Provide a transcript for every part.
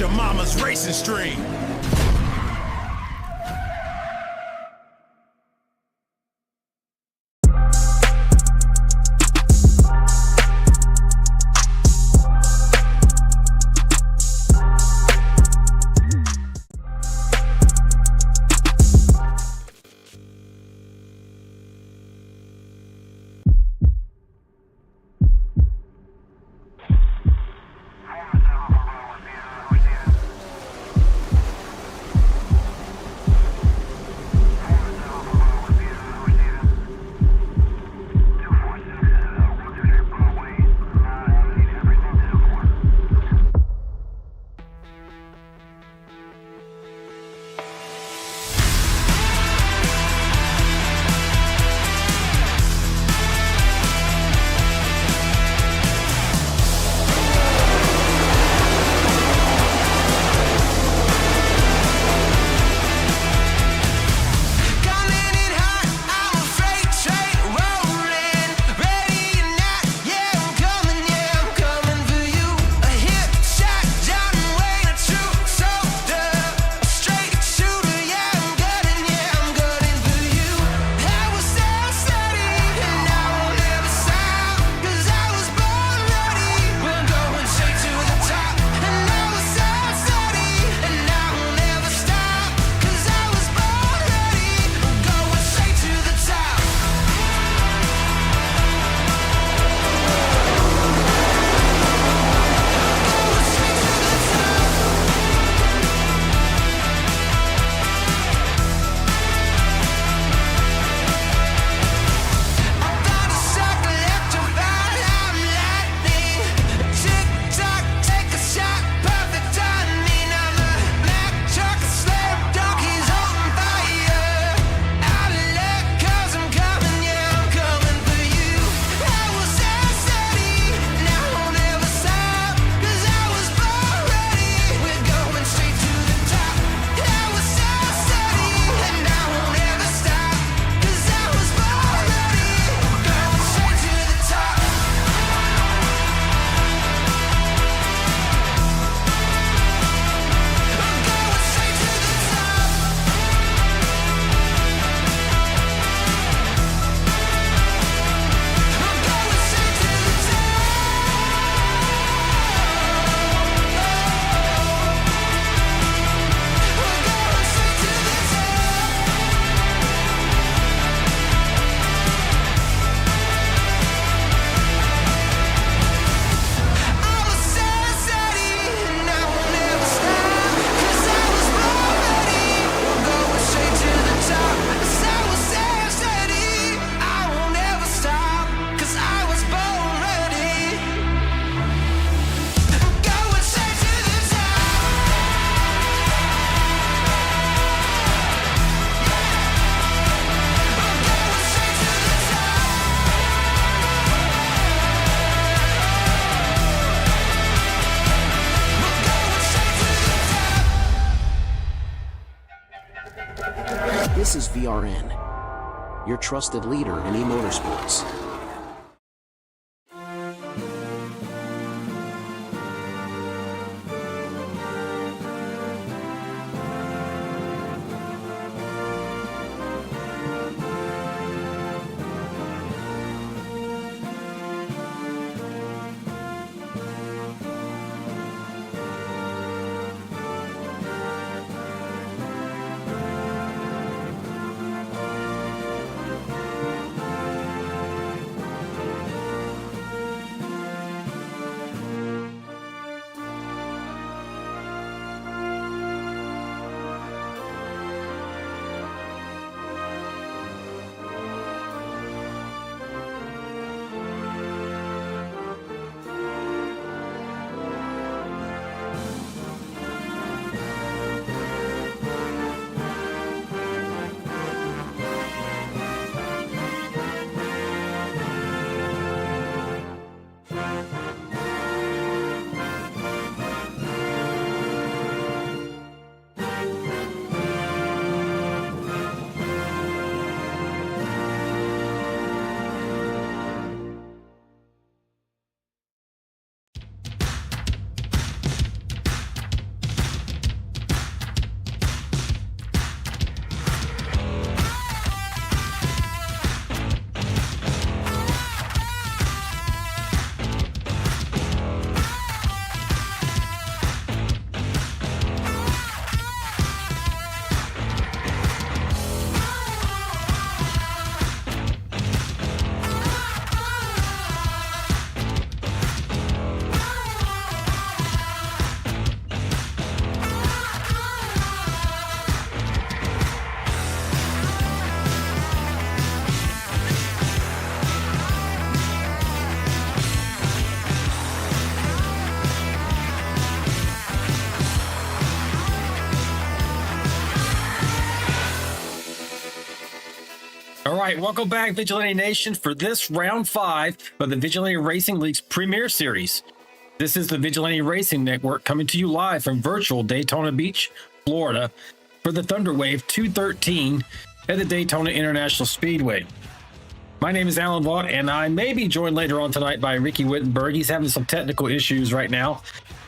your mama's racing stream. This is VRN, your trusted leader in e-motorsports. All right, welcome back, Vigilante Nation, for this round 5 of the Vigilante Racing League's Premiere Series. This is the Vigilante Racing Network coming to you live from virtual Daytona Beach, Florida, for the Thunderwave 213 at the Daytona International Speedway. My name is Alan Vaught, and I may be joined later on tonight by Ricky Wittenberg. He's having some technical issues right now,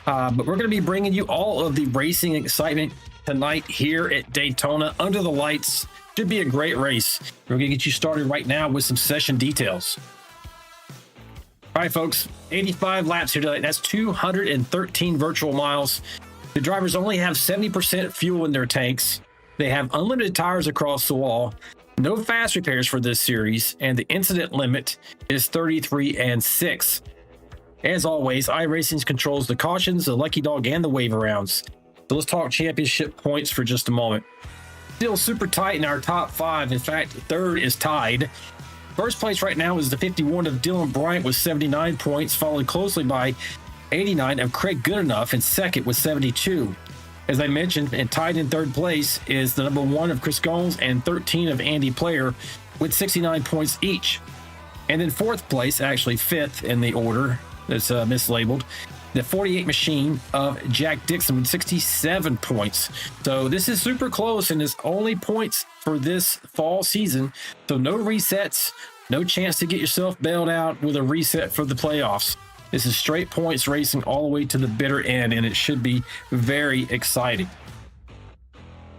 but we're going to be bringing you all of the racing excitement tonight here at Daytona under the lights. Should be a great race. We're going to get you started right now with some session details. All right, folks, 85 laps here tonight. That's 213 virtual miles. The drivers only have 70% fuel in their tanks. They have unlimited tires across the wall, no fast repairs for this series, and the incident limit is 33 and 6. As always, iRacing controls the cautions, the lucky dog, and the waiver rounds. So let's talk championship points for just a moment. Still super tight in our top 5. In fact, third is tied. First place right now is the 51 of Dylan Bryant with 79 points, followed closely by 89 of Craig Goodenough, and second with 72. As I mentioned, and tied in third place is the number 1 of Chris Gomes and 13 of Andy Player with 69 points each. And then fourth place, actually fifth in the order that's mislabeled, the 48 machine of Jack Dixon with 67 points. So this is super close, and it's only points for this fall season. So no resets, no chance to get yourself bailed out with a reset for the playoffs. This is straight points racing all the way to the bitter end, and it should be very exciting.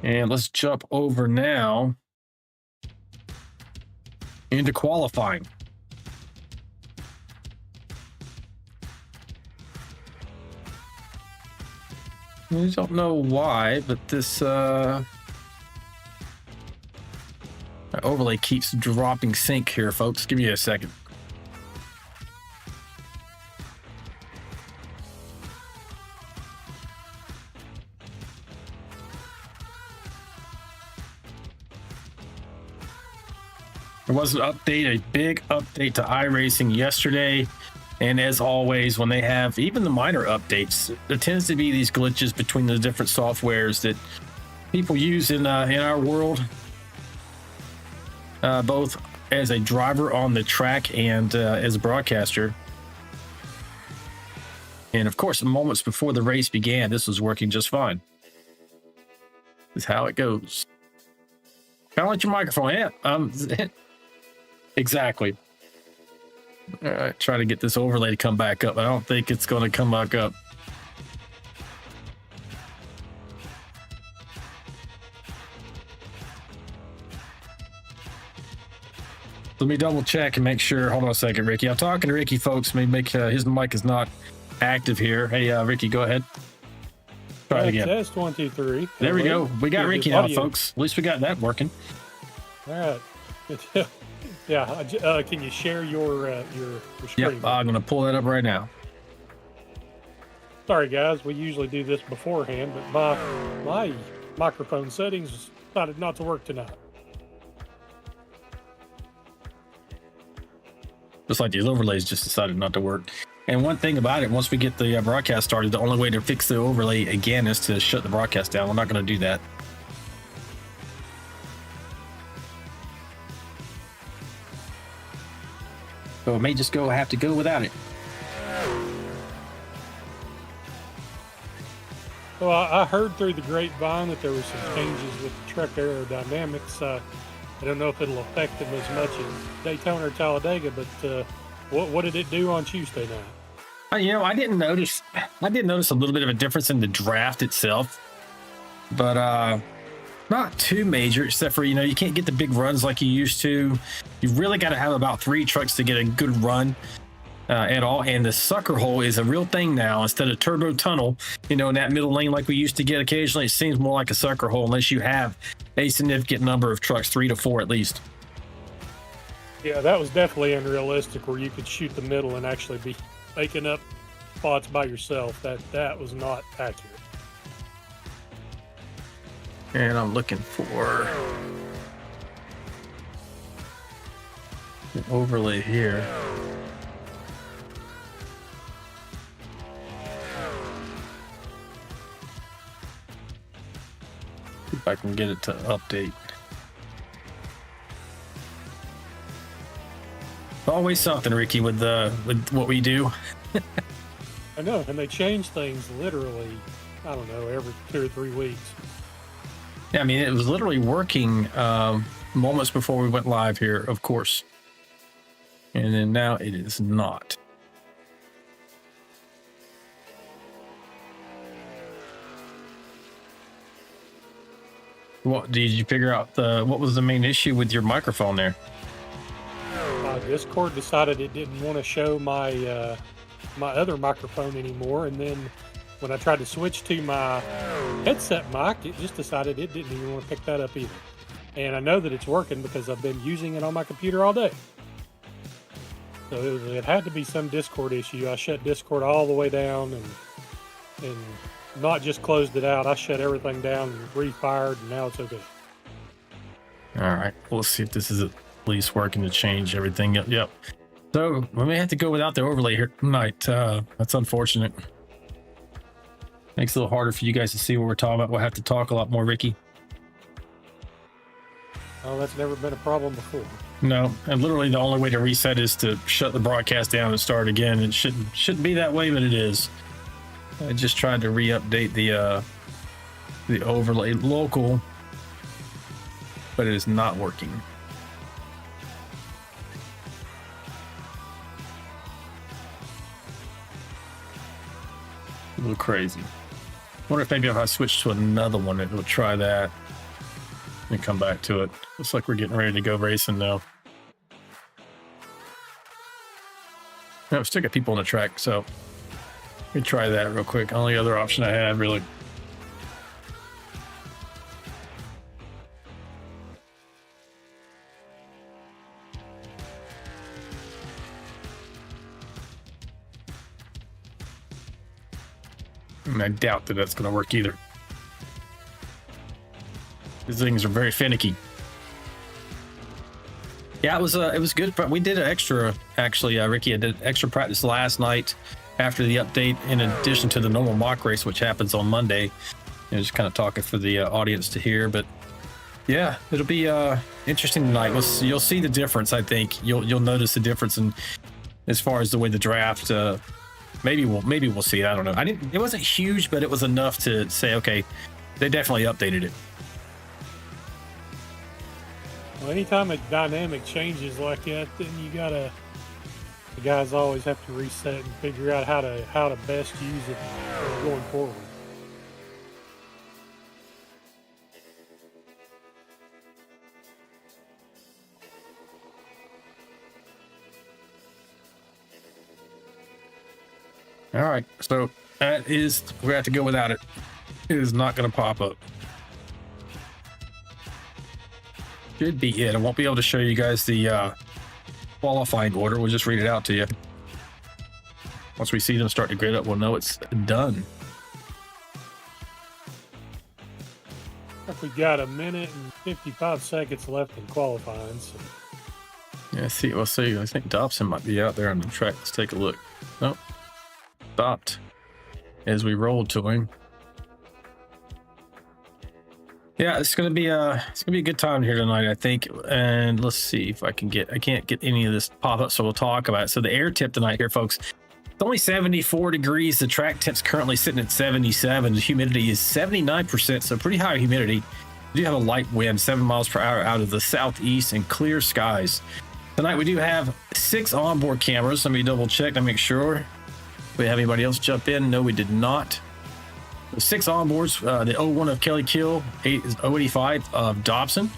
And let's jump over now into qualifying. I don't know why, but this my overlay keeps dropping sync here, folks. Give me a second. There was an update, a big update to iRacing yesterday. And as always, when they have even the minor updates, there tends to be these glitches between the different softwares that people use in our world, both as a driver on the track and as a broadcaster. And of course, moments before the race began, this was working just fine. This is how it goes. Kind of like your microphone. Yeah, exactly. All right, try to get this overlay to come back up. I don't think it's going to come back up. Let me double check and make sure. Hold on a second, Ricky. I'm talking to Ricky, folks. Maybe make his mic is not active here. Hey, Ricky, go ahead. Try it again. Test 1, 2, 3. There we go. We got Ricky now, folks. At least we got that working. All right. Yeah. Can you share your screen? Yep, I'm going to pull that up right now. Sorry, guys. We usually do this beforehand, but my microphone settings decided not to work tonight. Just like these overlays just decided not to work. And one thing about it, once we get the broadcast started, the only way to fix the overlay again is to shut the broadcast down. We're not going to do that. So it may just have to go without it. Well, I heard through the grapevine that there were some changes with the truck aerodynamics. I don't know if it'll affect them as much as Daytona or Talladega, but what did it do on Tuesday night? I didn't notice a little bit of a difference in the draft itself, but not too major, except for, you can't get the big runs like you used to. You really got to have about 3 trucks to get a good run at all. And the sucker hole is a real thing now. Instead of turbo tunnel, in that middle lane like we used to get occasionally, it seems more like a sucker hole unless you have a significant number of trucks, 3 to 4 at least. Yeah, that was definitely unrealistic where you could shoot the middle and actually be making up spots by yourself. That was not accurate. And I'm looking for an overlay here. See if I can get it to update. Always something, Ricky, with what we do. I know, and they change things literally, I don't know, every 2 or 3 weeks. Yeah, I mean, it was literally working moments before we went live here, of course. And then now it is not. What did you figure out? What was the main issue with your microphone there? Discord decided it didn't want to show my my other microphone anymore, and then when I tried to switch to my headset mic, it just decided it didn't even want to pick that up either. And I know that it's working because I've been using it on my computer all day. So it had to be some Discord issue. I shut Discord all the way down and not just closed it out. I shut everything down and refired, and now it's okay. All right, let's see if this is at least working to change everything. Yep. So we may have to go without the overlay here tonight. That's unfortunate. Makes it a little harder for you guys to see what we're talking about. We'll have to talk a lot more, Ricky. Oh, that's never been a problem before. No, and literally the only way to reset is to shut the broadcast down and start again. It shouldn't be that way, but it is. I just tried to re-update the overlay local, but it is not working. A little crazy. Wonder if maybe if I switch to another one, it will try that and come back to it. Looks like we're getting ready to go racing now. No, I've still got people on the track, so let me try that real quick. Only other option I have, really. And I doubt that that's going to work either. These things are very finicky. Yeah, it was good. But we did an extra, actually, Ricky. I did extra practice last night after the update, in addition to the normal mock race, which happens on Monday. Just kind of talking for the audience to hear. But yeah, it'll be interesting tonight. You'll see the difference. I think you'll notice the difference in as far as the way the draft. Maybe we'll see it. I don't know. It wasn't huge, but it was enough to say, okay, they definitely updated it. Well, anytime a dynamic changes like that, then the guys always have to reset and figure out how to best use it going forward. All right, so we're gonna have to go without it. It is not gonna pop up. Should be it. I won't be able to show you guys the qualifying order. We'll just read it out to you. Once we see them start to grid up, we'll know it's done. We got 1 minute and 55 seconds left in qualifying. So. Yeah, we'll see. I think Dobson might be out there on the track. Let's take a look. Nope. Stopped as we rolled to him. Yeah, it's gonna be a good time here tonight, I think. And let's see if I can't get any of this pop up, so we'll talk about it. So the air tip tonight here, folks. It's only 74 degrees. The track temp's currently sitting at 77. The humidity is 79%, so pretty high humidity. We do have a light wind, 7 miles per hour out of the southeast, and clear skies. Tonight we do have 6 onboard cameras. Let me double check to make sure. Did we have anybody else jump in? No, we did not. 6 onboards. The 01 of Kelly Kill, 085 of Dobson,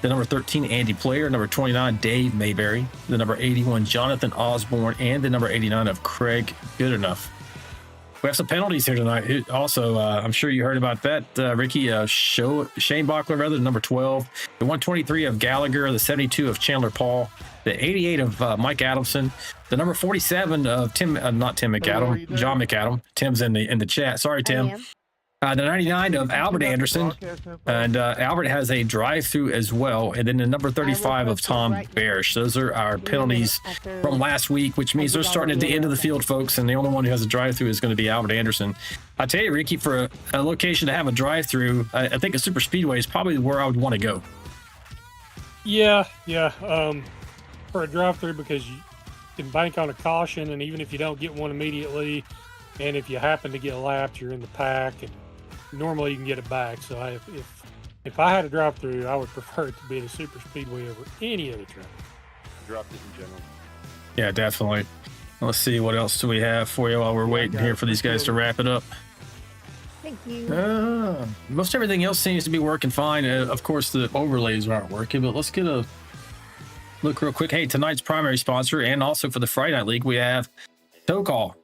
the number 13 Andy Player, number 29 Dave Mayberry, the number 81 Jonathan Osborne, and the number 89 of Craig Goodenough. We have some penalties here tonight. Also, I'm sure you heard about that, Ricky. Shane Bachler, the number 12, the 123 of Gallagher, the 72 of Chandler Paul, the 88 of Mike Adamson, the number 47 of Tim, not Tim McAdam, John McAdam. Tim's in the chat. Sorry, Tim. The 99 of Albert Anderson, and Albert has a drive-through as well, and then the number 35 of Tom Barish. Those are our penalties from last week, which means they're starting at the end of the field, folks, and the only one who has a drive-through is going to be Albert Anderson. I tell you, Ricky, for a location to have a drive-through, I think a super speedway is probably where I would want to go. Yeah. For a drive-through, because can bank on a caution, and even if you don't get one immediately, and if you happen to get lapped, you're in the pack, and normally you can get it back. So if I had a drive through, I would prefer it to be the super speedway over any other track. Dropped it in general. Yeah, definitely. Let's see what else do we have for you while we're waiting here for these guys to wrap it up. Thank you. Most everything else seems to be working fine. Of course, the overlays aren't working, but let's get a look real quick. Hey, tonight's primary sponsor, and also for the Friday Night League, we have Tow Call.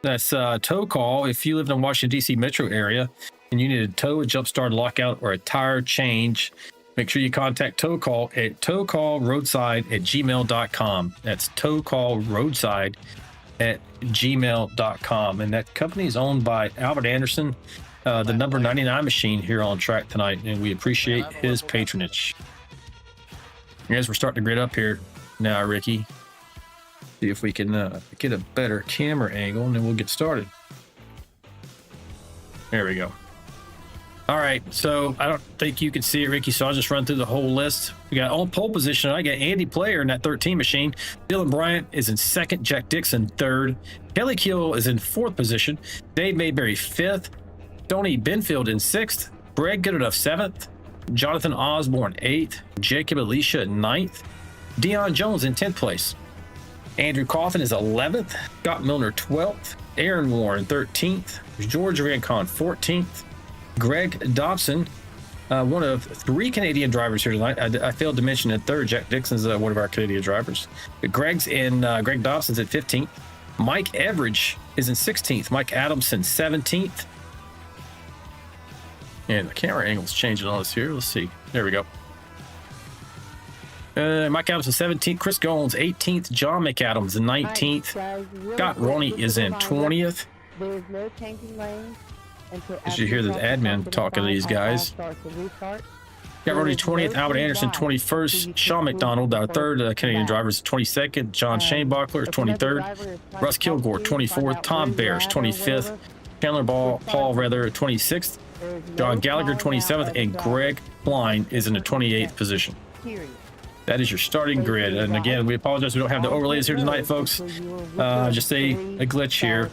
That's Tow Call. If you live in the Washington, D.C. metro area and you need a tow, a jump start, lockout, or a tire change, make sure you contact Tow Call at towcallroadside@gmail.com. That's towcallroadside@gmail.com. And that company is owned by Albert Anderson, the number 99 machine here on track tonight, and we appreciate his patronage. As we're starting to grid up here now, Ricky, see if we can get a better camera angle, and then we'll get started. There we go. All right, so I don't think you can see it, Ricky, so I'll just run through the whole list. We got on pole position. I got Andy Player in that 13 machine. Dylan Bryant is in second. Jack Dixon third. Kelly Keel is in fourth position. Dave Mayberry fifth. Tony Benfield in sixth. Greg Goodoff seventh. Jonathan Osborne eighth. Jacob Alicia ninth. Deion Jones in 10th place. Andrew Coffin is 11th. Scott Milner 12th. Aaron Warren 13th. George Rancon 14th. Greg Dobson, one of three Canadian drivers here tonight. I failed to mention that third, Jack Dixon's one of our Canadian drivers. But Greg Dobson's at 15th. Mike Everidge is in 16th. Mike Adamson 17th. And the camera angle's changing on us here. Let's see. There we go. Mike Adamson 17th. Chris Goins 18th. John McAdams 19th. Scott Roney is in 20th. There is no changing lanes. As you hear the admin talking to these guys. Got Ronnie 20th, Albert Anderson 21st, Sean McDonald, our third Canadian driver, is 22nd, John Shanebuckler is 23rd, Russ Kilgore 24th, Tom Bears 25th, Chandler Paul 26th, John Gallagher 27th, and Greg Klein is in the 28th position. That is your starting grid. And again, we apologize we don't have the overlays here tonight, folks. Just a glitch here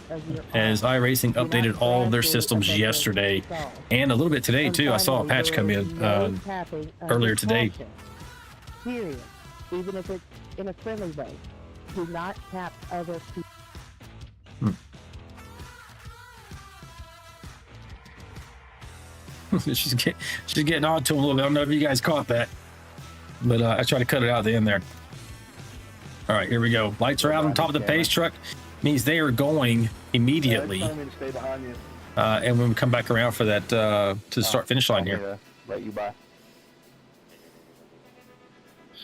as iRacing updated all of their systems yesterday and a little bit today, too. I saw a patch come in earlier today. Period. Even if it's in a friendly way. Do not tap other people. She's getting on to him a little bit. I don't know if you guys caught that. But I try to cut it out at the end there. All right, here we go. Lights are out on top of the pace truck. Means they are going immediately. And when we come back around for that, to the start-finish line here. Let you by.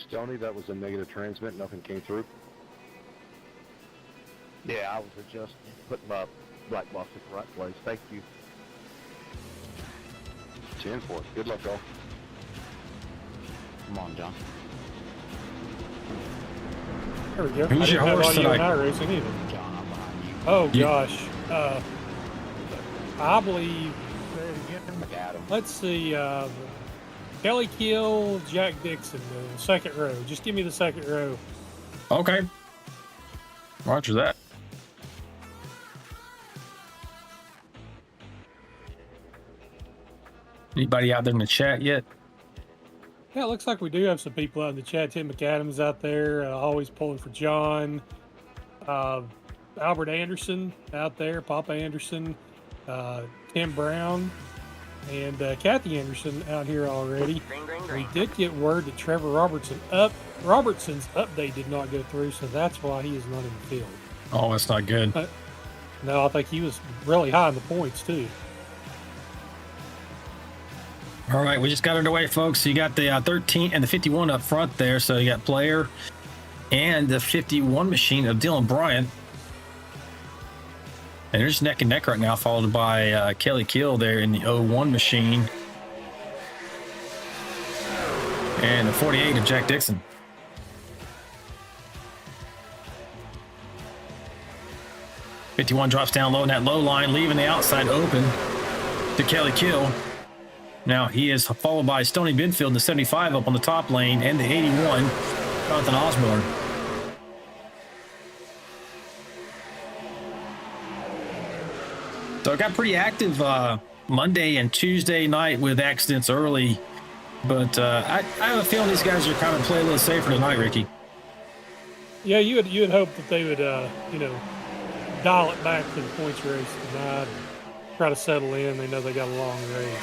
Stoney, that was a negative transmit. Nothing came through. Yeah, I was just putting my black box at the right place. Thank you. 10-4. Good luck, y'all. Come on, John. There we go. Who's your horse tonight? iRacing either. John, I'm behind you. Oh gosh, I believe. Let's see. Kelly Keel, Jack Dixon, the second row. Just give me the second row. Okay. Roger that. Anybody out there in the chat yet? Yeah, it looks like we do have some people out in the chat. Tim McAdams out there, always pulling for John. Albert Anderson out there, Papa Anderson, Tim Brown, and Kathy Anderson out here already. We did get word that Trevor Robertson's update did not go through, so that's why he is not in the field. Oh, that's not good. No, I think he was really high in the points, too. All right, we just got underway, folks. So you got the 13 and the 51 up front there. So you got Player and the 51 machine of Dylan Bryant. And they're just neck and neck right now, followed by Kelly Keel there in the 01 machine. And the 48 of Jack Dixon. '51 drops down low in that low line, leaving the outside open to Kelly Keel. Now he is followed by Stoney Benfield in the 75 up on the top lane and the 81, Jonathan Osborne. So it got pretty active Monday and Tuesday night with accidents early. But I have a feeling these guys are kind of playing a little safer tonight, Ricky. Yeah, you would hope that they would, you know, dial it back to the points race tonight and try to settle in. They know they got a long race.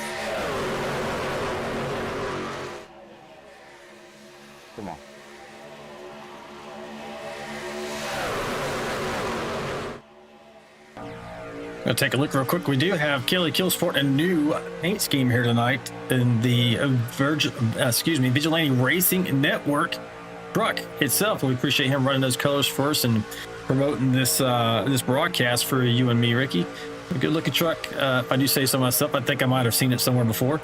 Come on. Gonna take a look real quick. We do have Kelly Killsport a new paint scheme here tonight in the Vigilante Racing Network truck itself. We appreciate him running those colors for us and promoting this this broadcast for you and me, Ricky. A good looking truck. If I do say so myself, I think I might have seen it somewhere before.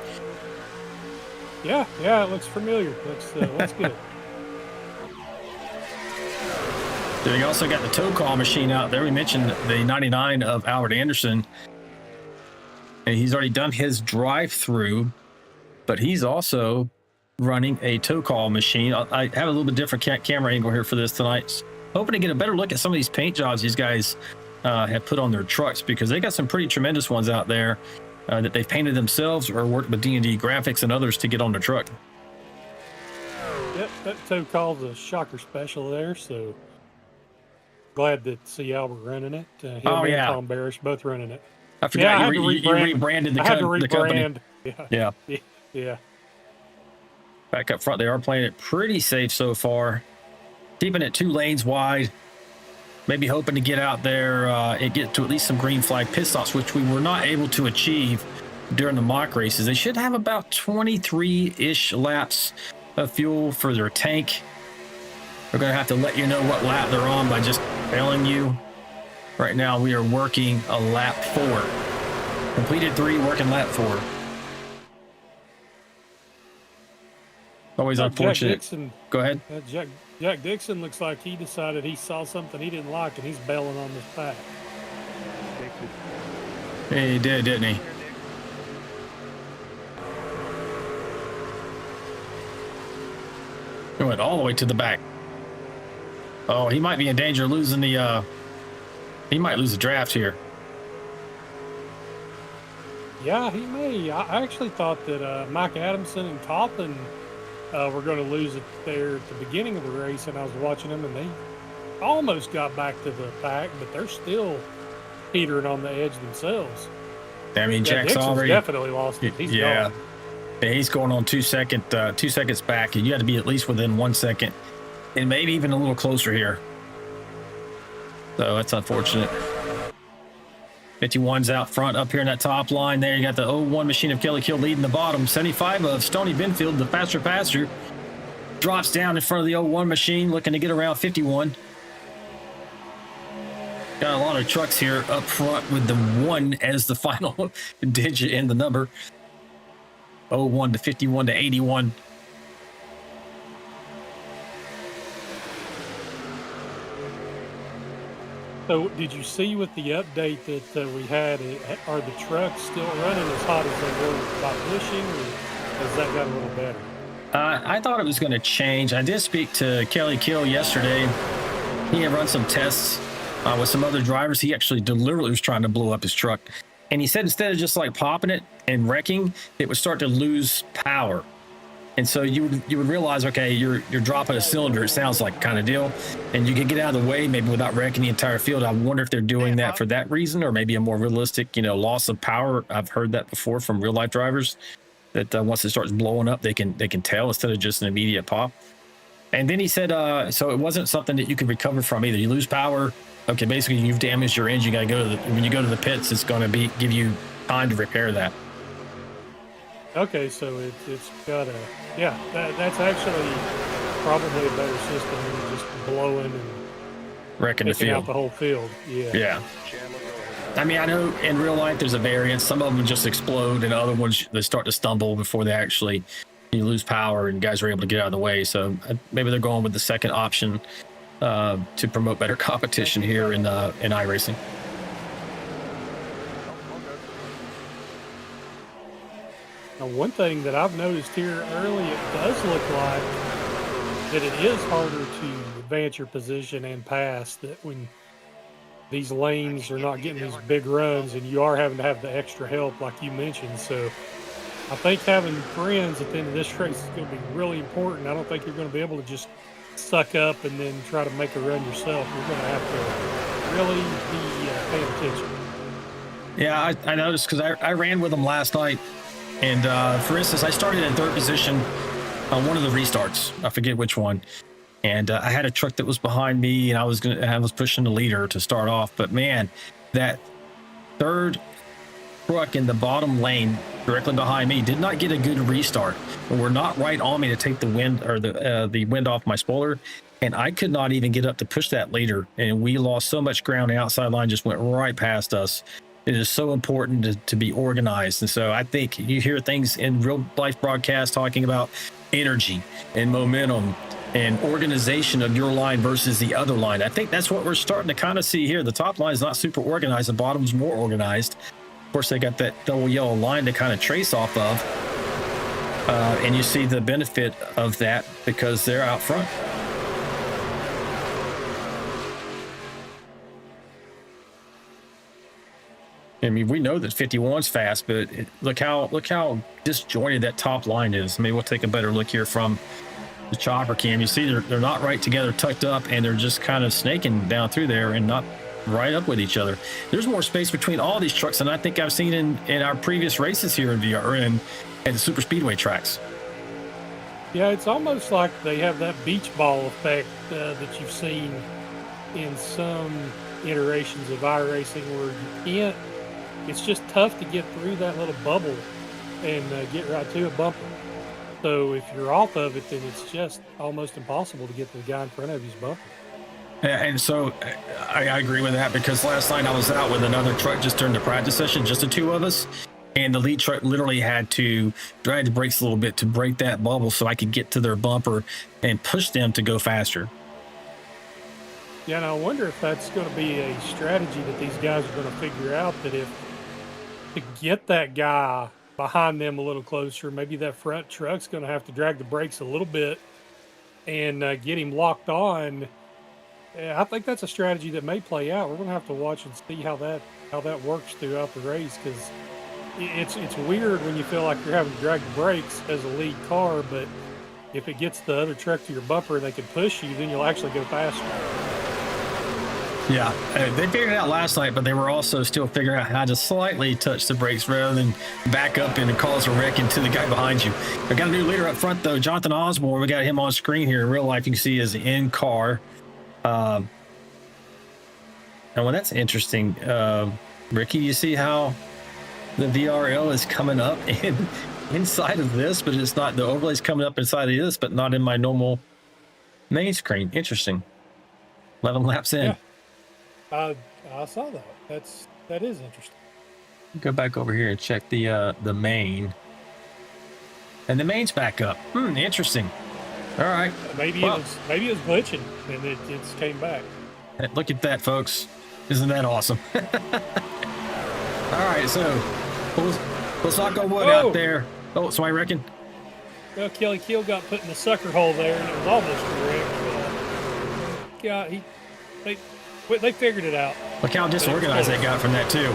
Yeah, it looks familiar. Looks good. Then we also got the tow call machine out there. We mentioned the 99 of Albert Anderson. And he's already done his drive-through, but he's also running a tow call machine. I have a little bit different camera angle here for this tonight. Hoping to get a better look at some of these paint jobs these guys have put on their trucks, because they got some pretty tremendous ones out there that they've painted themselves or worked with D&D Graphics and others to get on their truck. Yep, that tow call's a shocker special there, so glad to see Albert running it. Him and Tom Barish both running it. I forgot you rebranded the company. Yeah. Back up front, they are playing it pretty safe so far. Keeping it 2 lanes wide. Maybe hoping to get out there and get to at least some green flag pit stops, which we were not able to achieve during the mock races. They should have about 23-ish laps of fuel for their tank. We're going to have to let you know what lap they're on by just telling you. Right now, we are working a lap 4. Completed 3, working lap 4. Always unfortunate. Go ahead. Jack Dixon looks like he decided he saw something he didn't like, and he's bailing on this pack. He did, didn't he? He went all the way to the back. Oh, he might be in danger of losing the, he might lose the draft here. Yeah, he may. I actually thought that Mike Adamson and Toppin were going to lose it there at the beginning of the race, and I was watching them, and they almost got back to the pack, but they're still teetering on the edge themselves. I mean, Jack's already definitely lost it. He's gone. He's going on 2 seconds back, and you got to be at least within 1 second, and maybe even a little closer here. So that's unfortunate. 51's out front up here in that top line there. You got the 01 machine of Kelly Kill leading the bottom. 75 of Stony Benfield, the faster passer, drops down in front of the 01 machine, looking to get around 51. Got a lot of trucks here up front with the 1 as the final digit in the number. 01 to 51 to 81. So did you see with the update that we had, are the trucks still running as hot as they were by pushing, or has that got a little better? I thought it was going to change. I did speak to Kelly Kill yesterday. He had run some tests with some other drivers. He actually deliberately was trying to blow up his truck. And he said instead of just like popping it and wrecking, it would start to lose power. And so you would realize, okay, you're dropping a cylinder, it sounds like, kind of deal, and you can get out of the way maybe without wrecking the entire field. I wonder if they're doing that for that reason, or maybe a more realistic, loss of power. I've heard that before from real life drivers, that once it starts blowing up, they can tell instead of just an immediate pop. And then he said, so it wasn't something that you could recover from either. You lose power, okay, basically you've damaged your engine. You got to go to when you go to the pits, it's going to give you time to repair that. Okay, so it's got a, that's actually probably a better system than just blowing and wrecking the field. Out the whole field. Yeah. I mean, I know in real life there's a variance. Some of them just explode, and other ones they start to stumble before they actually you lose power, and guys are able to get out of the way. So maybe they're going with the second option to promote better competition here in iRacing. Now, one thing that I've noticed here early, it does look like that it is harder to advance your position and pass. That when these lanes are not getting these big runs, and you are having to have the extra help like you mentioned. So I think having friends at the end of this race is going to be really important. I don't think you're going to be able to just suck up and then try to make a run yourself. You're going to have to really be paying attention. Yeah, I noticed because I ran with them last night. And for instance, I started in third position on one of the restarts. I forget which one. And I had a truck that was behind me, and I was pushing the leader to start off. But man, that third truck in the bottom lane directly behind me did not get a good restart. But were not right on me to take the wind or the wind off my spoiler, and I could not even get up to push that leader. And we lost so much ground. The outside line just went right past us. It is so important to be organized. And so I think you hear things in real life broadcasts talking about energy and momentum and organization of your line versus the other line. I think that's what we're starting to kind of see here. The top line is not super organized. The bottom's more organized. Of course, they got that double yellow line to kind of trace off of. And you see the benefit of that because they're out front. I mean, we know that 51's fast, but look how disjointed that top line is. Maybe we'll take a better look here from the chopper cam. You see they're not right together, tucked up, and they're just kind of snaking down through there and not right up with each other. There's more space between all these trucks than I think I've seen in our previous races here in VRL and the super speedway tracks. Yeah, it's almost like they have that beach ball effect that you've seen in some iterations of iRacing where you can't. It's just tough to get through that little bubble and get right to a bumper. So if you're off of it, then it's just almost impossible to get to the guy in front of you's bumper. And so I agree with that because last night I was out with another truck just during the practice session, just the two of us. And the lead truck literally had to drag the brakes a little bit to break that bubble so I could get to their bumper and push them to go faster. Yeah, and I wonder if that's going to be a strategy that these guys are going to figure out, that if to get that guy behind them a little closer, maybe that front truck's going to have to drag the brakes a little bit and get him locked on. I think that's a strategy that may play out. We're going to have to watch and see how that works throughout the race, because it's weird when you feel like you're having to drag the brakes as a lead car, but if it gets the other truck to your bumper and they can push you, then you'll actually go faster. Yeah, they figured it out last night, but they were also still figuring out how to slightly touch the brakes rather than back up and cause a wreck into the guy behind you. We got a new leader up front, though, Jonathan Osborne. We got him on screen here. In real life, you can see his in-car. And well, that's interesting. Ricky, you see how the VRL is coming up inside of this, but it's not, the overlay's coming up inside of this, but not in my normal main screen. Interesting. 11 laps in. Yeah. I saw that. That is interesting. Go back over here and check the main. And the main's back up. Interesting. All right. Maybe it was glitching and it came back. Look at that, folks. Isn't that awesome? All right, so let's knock on wood out there. Oh, so I reckon. Well, Kelly Keel got put in the sucker hole there, and it was almost correct. They figured it out. Look how disorganized they got from that, too.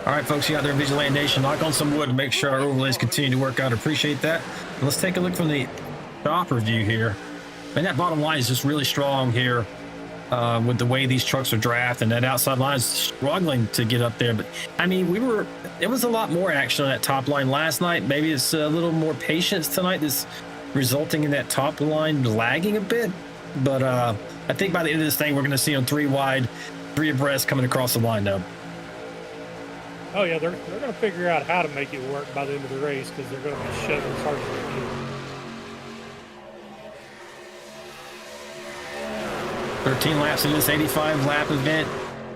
All right, folks, you out there in Vigilante Nation, knock on some wood and make sure our overlays continue to work out. Appreciate that. And let's take a look from the chopper view here. And that bottom line is just really strong here with the way these trucks are drafted. And that outside line is struggling to get up there. But, I mean, it was a lot more action on that top line last night. Maybe it's a little more patience tonight that's resulting in that top line lagging a bit. But I think by the end of this thing, we're going to see them 3 wide, 3 abreast coming across the line, though. Oh, yeah, they're going to figure out how to make it work by the end of the race, because they're going to be shoving as hard as they can. 13 laps in this 85-lap event.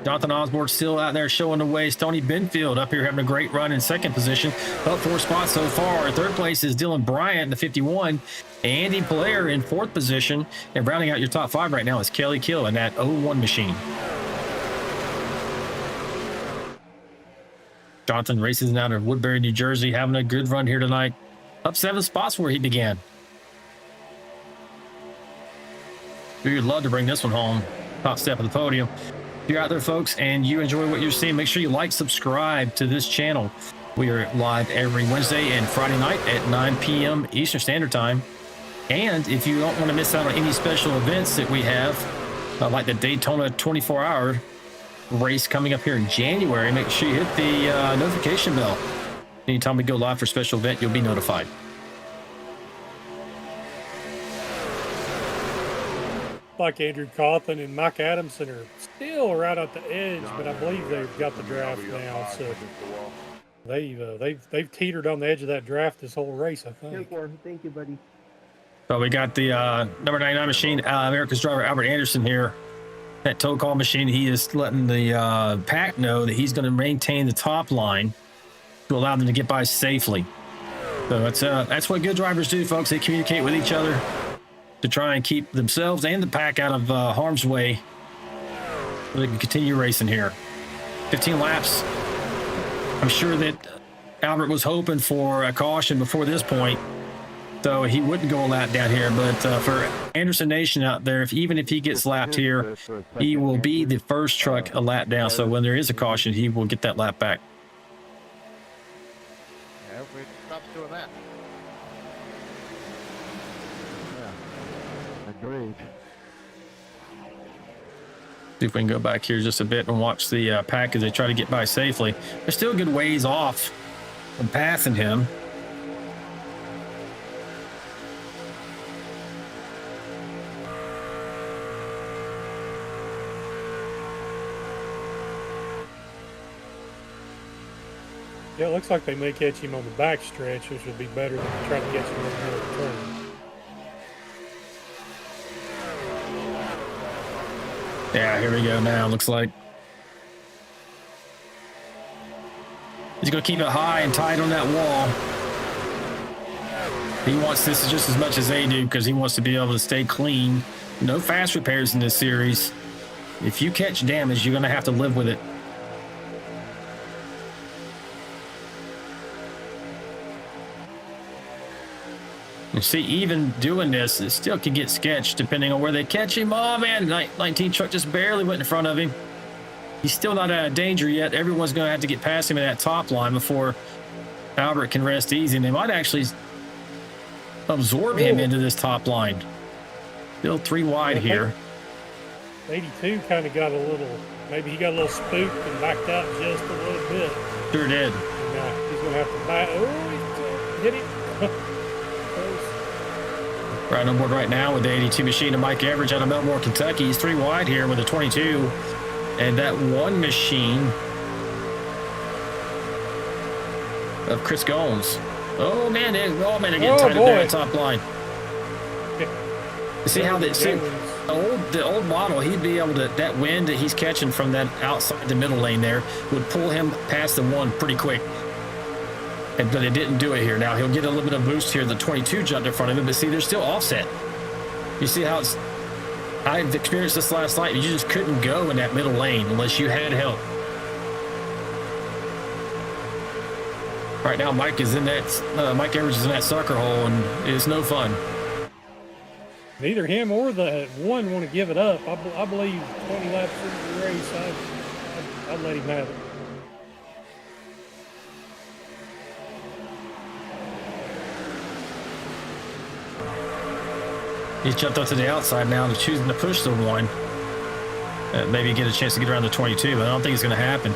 Jonathan Osborne still out there showing the way. Tony Benfield up here having a great run in second position. Up 4 spots so far. Third place is Dylan Bryant in the 51. Andy Blair in 4th position. And rounding out your top 5 right now is Kelly Kill in that 01 machine. Jonathan races out of Woodbury, New Jersey, having a good run here tonight. Up 7 spots where he began. We'd love to bring this one home. Top step of the podium. If you're out there, folks, and you enjoy what you're seeing, make sure you like, subscribe to this channel. We are live every Wednesday and Friday night at 9 p.m. Eastern Standard Time. And if you don't want to miss out on any special events that we have, like the Daytona 24-hour race coming up here in January, make sure you hit the notification bell. Anytime we go live for a special event, you'll be notified. Like Andrew Cawthon and Mike Adamson are still right at the edge, but I believe they've got the draft now. So they've teetered on the edge of that draft this whole race, I think. Thank you, buddy. So we got the number 99 machine, America's driver Albert Anderson here. That tow call machine, he is letting the pack know that he's going to maintain the top line to allow them to get by safely. So that's what good drivers do, folks. They communicate with each other to try and keep themselves and the pack out of harm's way so they can continue racing here. 15 laps. I'm sure that Albert was hoping for a caution before this point, so he wouldn't go a lap down here. But for Anderson Nation out there, even if he gets lapped here, he will be the first truck a lap down. So when there is a caution, he will get that lap back. Yeah, we stopped doing that. Agreed. See if we can go back here just a bit and watch the pack as they try to get by safely. They're still a good ways off from passing him. Yeah, it looks like they may catch him on the back stretch, which would be better than trying to catch him on the middle of the turn. Yeah, here we go now. Looks like he's going to keep it high and tight on that wall. He wants this just as much as they do because he wants to be able to stay clean. No fast repairs in this series. If you catch damage, you're going to have to live with it. You see, even doing this, it still can get sketched depending on where they catch him. Oh, man, 19 truck just barely went in front of him. He's still not out of danger yet. Everyone's going to have to get past him at that top line before Albert can rest easy. And they might actually absorb him into this top line. Still 3 wide here. 82 kind of got a little, maybe he got a little spooked and backed out just a little bit. Sure did. And now he's going to have to back. Oh, he's hit him. Right on board right now with the 82 machine of Mike Everidge out of Melbourne, Kentucky. He's 3 wide here with a 22. And that 1 machine of Chris Gomes. Oh, man, they're getting tight up there at top line. You see how the old model, he'd be able to, that wind that he's catching from that outside the middle lane there would pull him past the 1 pretty quick. But it didn't do it here. Now he'll get a little bit of boost here. The 22 jumped in front of him, but see, there's still offset. You see how it's, I've experienced this last night. You just couldn't go in that middle lane unless you had help. Right now, Mike is in that, Mike Everidge is in that sucker hole, and it's no fun. Neither him or the 1 want to give it up. I believe 20 laps into the race, I'd let him have it. He's jumped up to the outside now, choosing to push the 1. Maybe get a chance to get around the 22, but I don't think it's going to happen.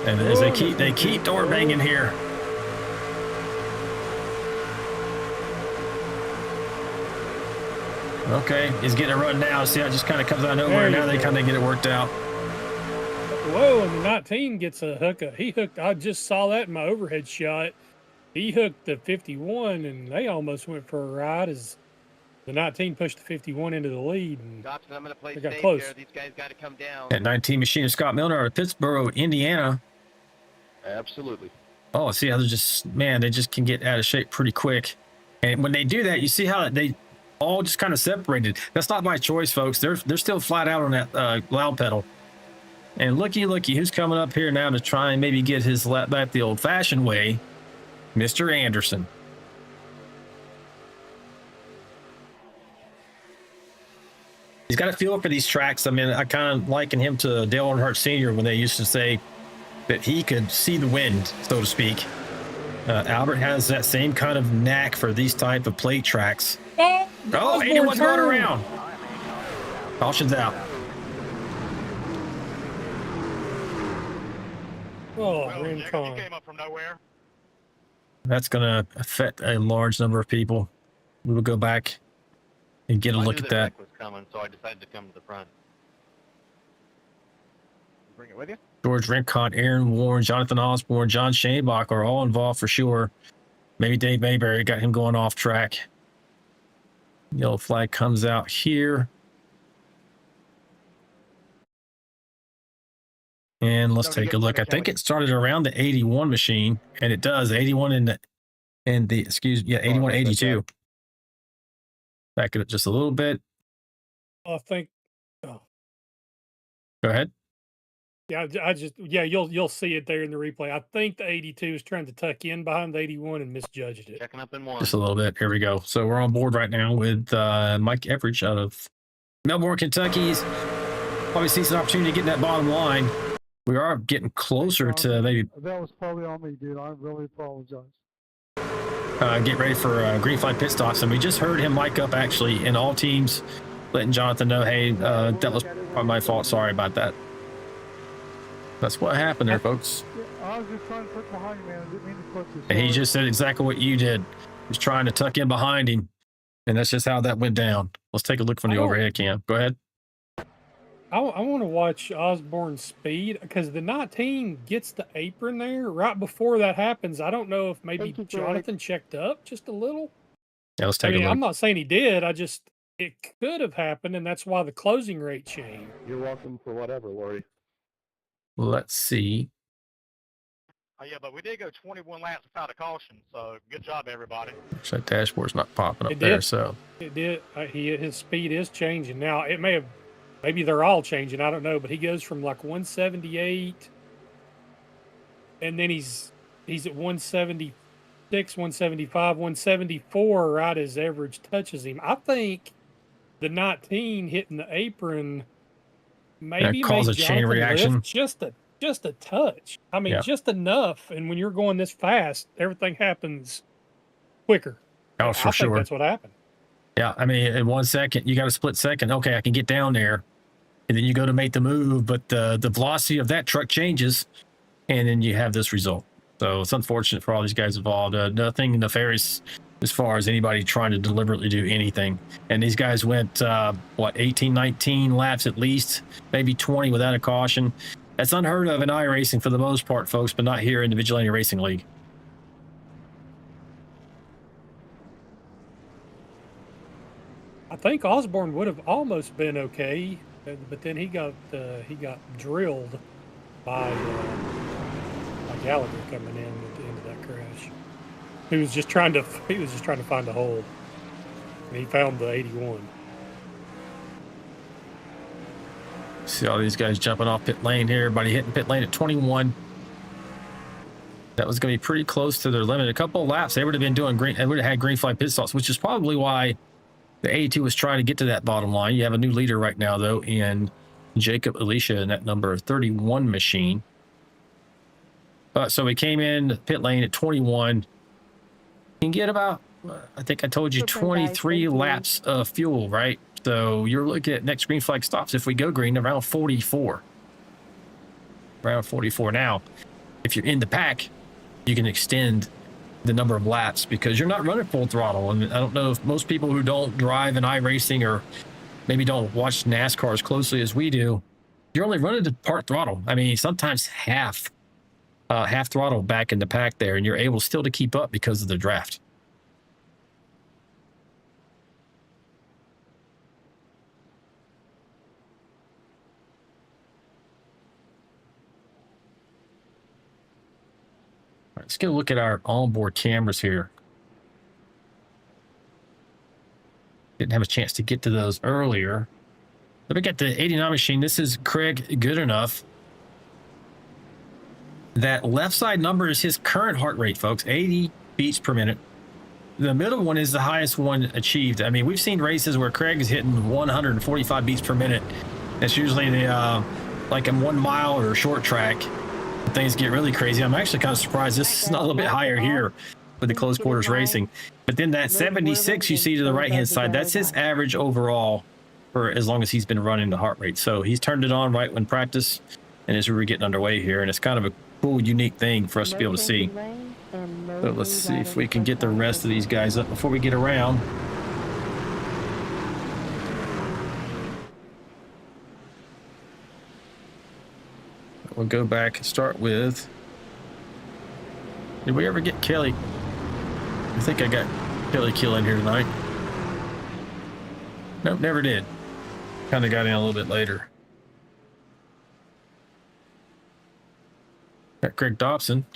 And as they keep door banging here. Okay, he's getting a run now. See how it just kind of comes out of nowhere. Now they kind of get it worked out. Whoa, and the 19 gets a hook. He hooked, I just saw that in my overhead shot. He hooked the 51, and they almost went for a ride as the 19 pushed the 51 into the lead. And I'm going to play they got safe close. here. These guys got to come down. That 19 machine of Scott Milner out of Pittsburgh, Indiana. Absolutely. Oh, see how they're just, man, they just can get out of shape pretty quick. And when they do that, you see how they all just kind of separated. That's not by choice, folks. They're still flat out on that loud pedal. And looky, who's coming up here now to try and maybe get his lap back the old-fashioned way? Mr. Anderson. He's got a feel for these tracks. I mean, I kind of liken him to Dale Earnhardt Sr. when they used to say that he could see the wind, so to speak. Albert has that same kind of knack for these type of plate tracks. Oh, 81's going around. Caution's out. Oh, Well, Rincon. Jacob, you came up from nowhere. That's going to affect a large number of people. We will go back and get a look at that. Rick was coming, so I decided to come to the front. Bring it with you. George Rincon, Aaron Warren, Jonathan Osborne, John Shanebach are all involved for sure. Maybe Dave Mayberry got him going off track. Yellow flag comes out here. And let's take a look. I think it started around the 81 machine, and it does. 81 in the 81, 82. Back it up just a little bit. I think. Oh, Go ahead. Yeah, you'll see it there in the replay. I think the 82 is trying to tuck in behind the 81 and misjudged it. Checking up in one. Just a little bit. Here we go. So we're on board right now with Mike Everidge out of Melbourne, Kentucky. He's probably sees an opportunity to get in that bottom line. We are getting closer to maybe. That was probably on me, dude. I really apologize. Get ready for green flag pit stops. And we just heard him mic up actually in all teams, letting Jonathan know, hey, that was probably my fault. Sorry about that. That's what happened there, folks. Yeah, I was just trying to put behind you, man. I didn't mean to put this. And he just said exactly what you did. He was trying to tuck in behind him. And that's just how that went down. Let's take a look from the overhead cam. Go ahead. I want to watch Osborne's speed because the 19 gets the apron there right before that happens. I don't know if maybe Jonathan checked up just a little. Yeah, let's take a look. I'm not saying he did. It could have happened, and that's why the closing rate changed. You're welcome for whatever, Lori. Let's see. Oh, yeah, but we did go 21 laps without a caution, so good job, everybody. That dashboard's not popping up It there, did. so. It did. His speed is changing now. It may have, maybe they're all changing. I don't know, but he goes from like 178, and then he's at 176, 175, 174 right as Everidge touches him. I think the 19 hitting the apron maybe that cause made a chain Jonathan reaction. lift just a touch. I mean, just enough. And when you're going this fast, everything happens quicker. Oh, for I sure. think that's what happened. Yeah, I mean, in 1 second, you got a split second. Okay, I can get down there. And then you go to make the move, but the velocity of that truck changes, and then you have this result. So it's unfortunate for all these guys involved. Nothing nefarious as far as anybody trying to deliberately do anything. And these guys went, 18, 19 laps at least, maybe 20 without a caution. That's unheard of in iRacing for the most part, folks, but not here in the Vigilante Racing League. I think Osborne would have almost been okay, but then he got drilled by Gallagher coming in at the end of that crash. He was just trying to find a hole, and he found the 81. See all these guys jumping off pit lane here. Everybody hitting pit lane at 21. That was going to be pretty close to their limit. A couple of laps, they would have been doing green. They would have had green flag pit stops, which is probably why the 82 was trying to get to that bottom line. You have a new leader right now, though, in Jacob Alicia in that number 31 machine. So we came in pit lane at 21. You can get about, I think I told you, 23 laps of fuel, right? So you're looking at next green flag stops, if we go green, around 44. Around 44. Now, if you're in the pack, you can extend the number of laps because you're not running full throttle. And I don't know if most people who don't drive in iRacing or maybe don't watch NASCAR as closely as we do, you're only running to part throttle. I mean, sometimes half throttle back in the pack there, and you're able still to keep up because of the draft. Let's get a look at our onboard cameras here. Didn't have a chance to get to those earlier. Let me get the 89 machine. This is Craig Good Enough. That left side number is his current heart rate, folks. 80 beats per minute. the middle one is the highest one achieved. I mean, we've seen races where Craig is hitting 145 beats per minute. That's usually the like in 1 mile or short track. Things get really crazy. I'm actually kind of surprised this is not a little bit higher here with the close quarters racing. But then that 76 you see to the right hand side, that's his average overall for as long as he's been running the heart rate. So he's turned it on right when practice, and as we were getting underway here, and it's kind of a cool, unique thing for us to be able to see. So let's see if we can get the rest of these guys up before we get around. We'll go back and start with, did we ever get Kelly? I think I got Kelly Kill in here tonight. Nope, never did. Kind of got in a little bit later. Got Greg Dobson.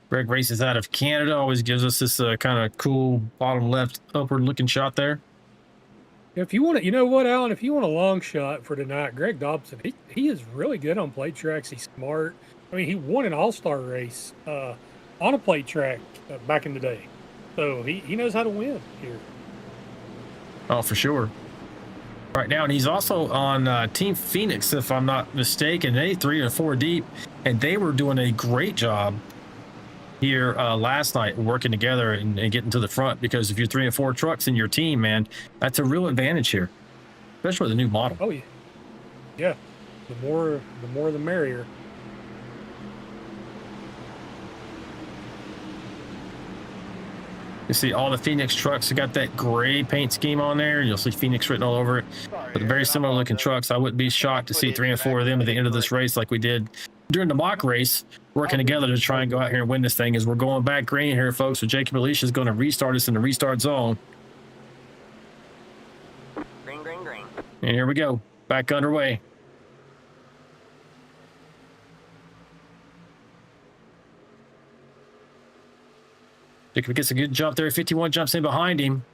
Greg races out of Canada, always gives us this kind of cool bottom left upward looking shot there. If you want to, you know what, Alan, if you want a long shot for tonight, Greg Dobson, he is really good on plate tracks. He's smart. I mean, he won an all-star race on a plate track back in the day. So he knows how to win here. Oh, for sure. Right now, and he's also on Team Phoenix, if I'm not mistaken. They 3 and 4 deep, and they were doing a great job here last night working together and getting to the front, because if you're 3 and 4 trucks in your team, man, that's a real advantage here, especially with the new model. Oh, yeah. Yeah. The more the merrier. You see all the Phoenix trucks have got that gray paint scheme on there. You'll see Phoenix written all over it. But very similar looking trucks. I wouldn't be shocked to see 3 and 4 of them at the end of this race like we did during the mock race, working together to try and go out here and win this thing. As we're going back green here, folks, so Jacob Alicia is going to restart us in the restart zone. Green, green, green. And here we go. Back underway. Jacob gets a good jump there. 51 jumps in behind him.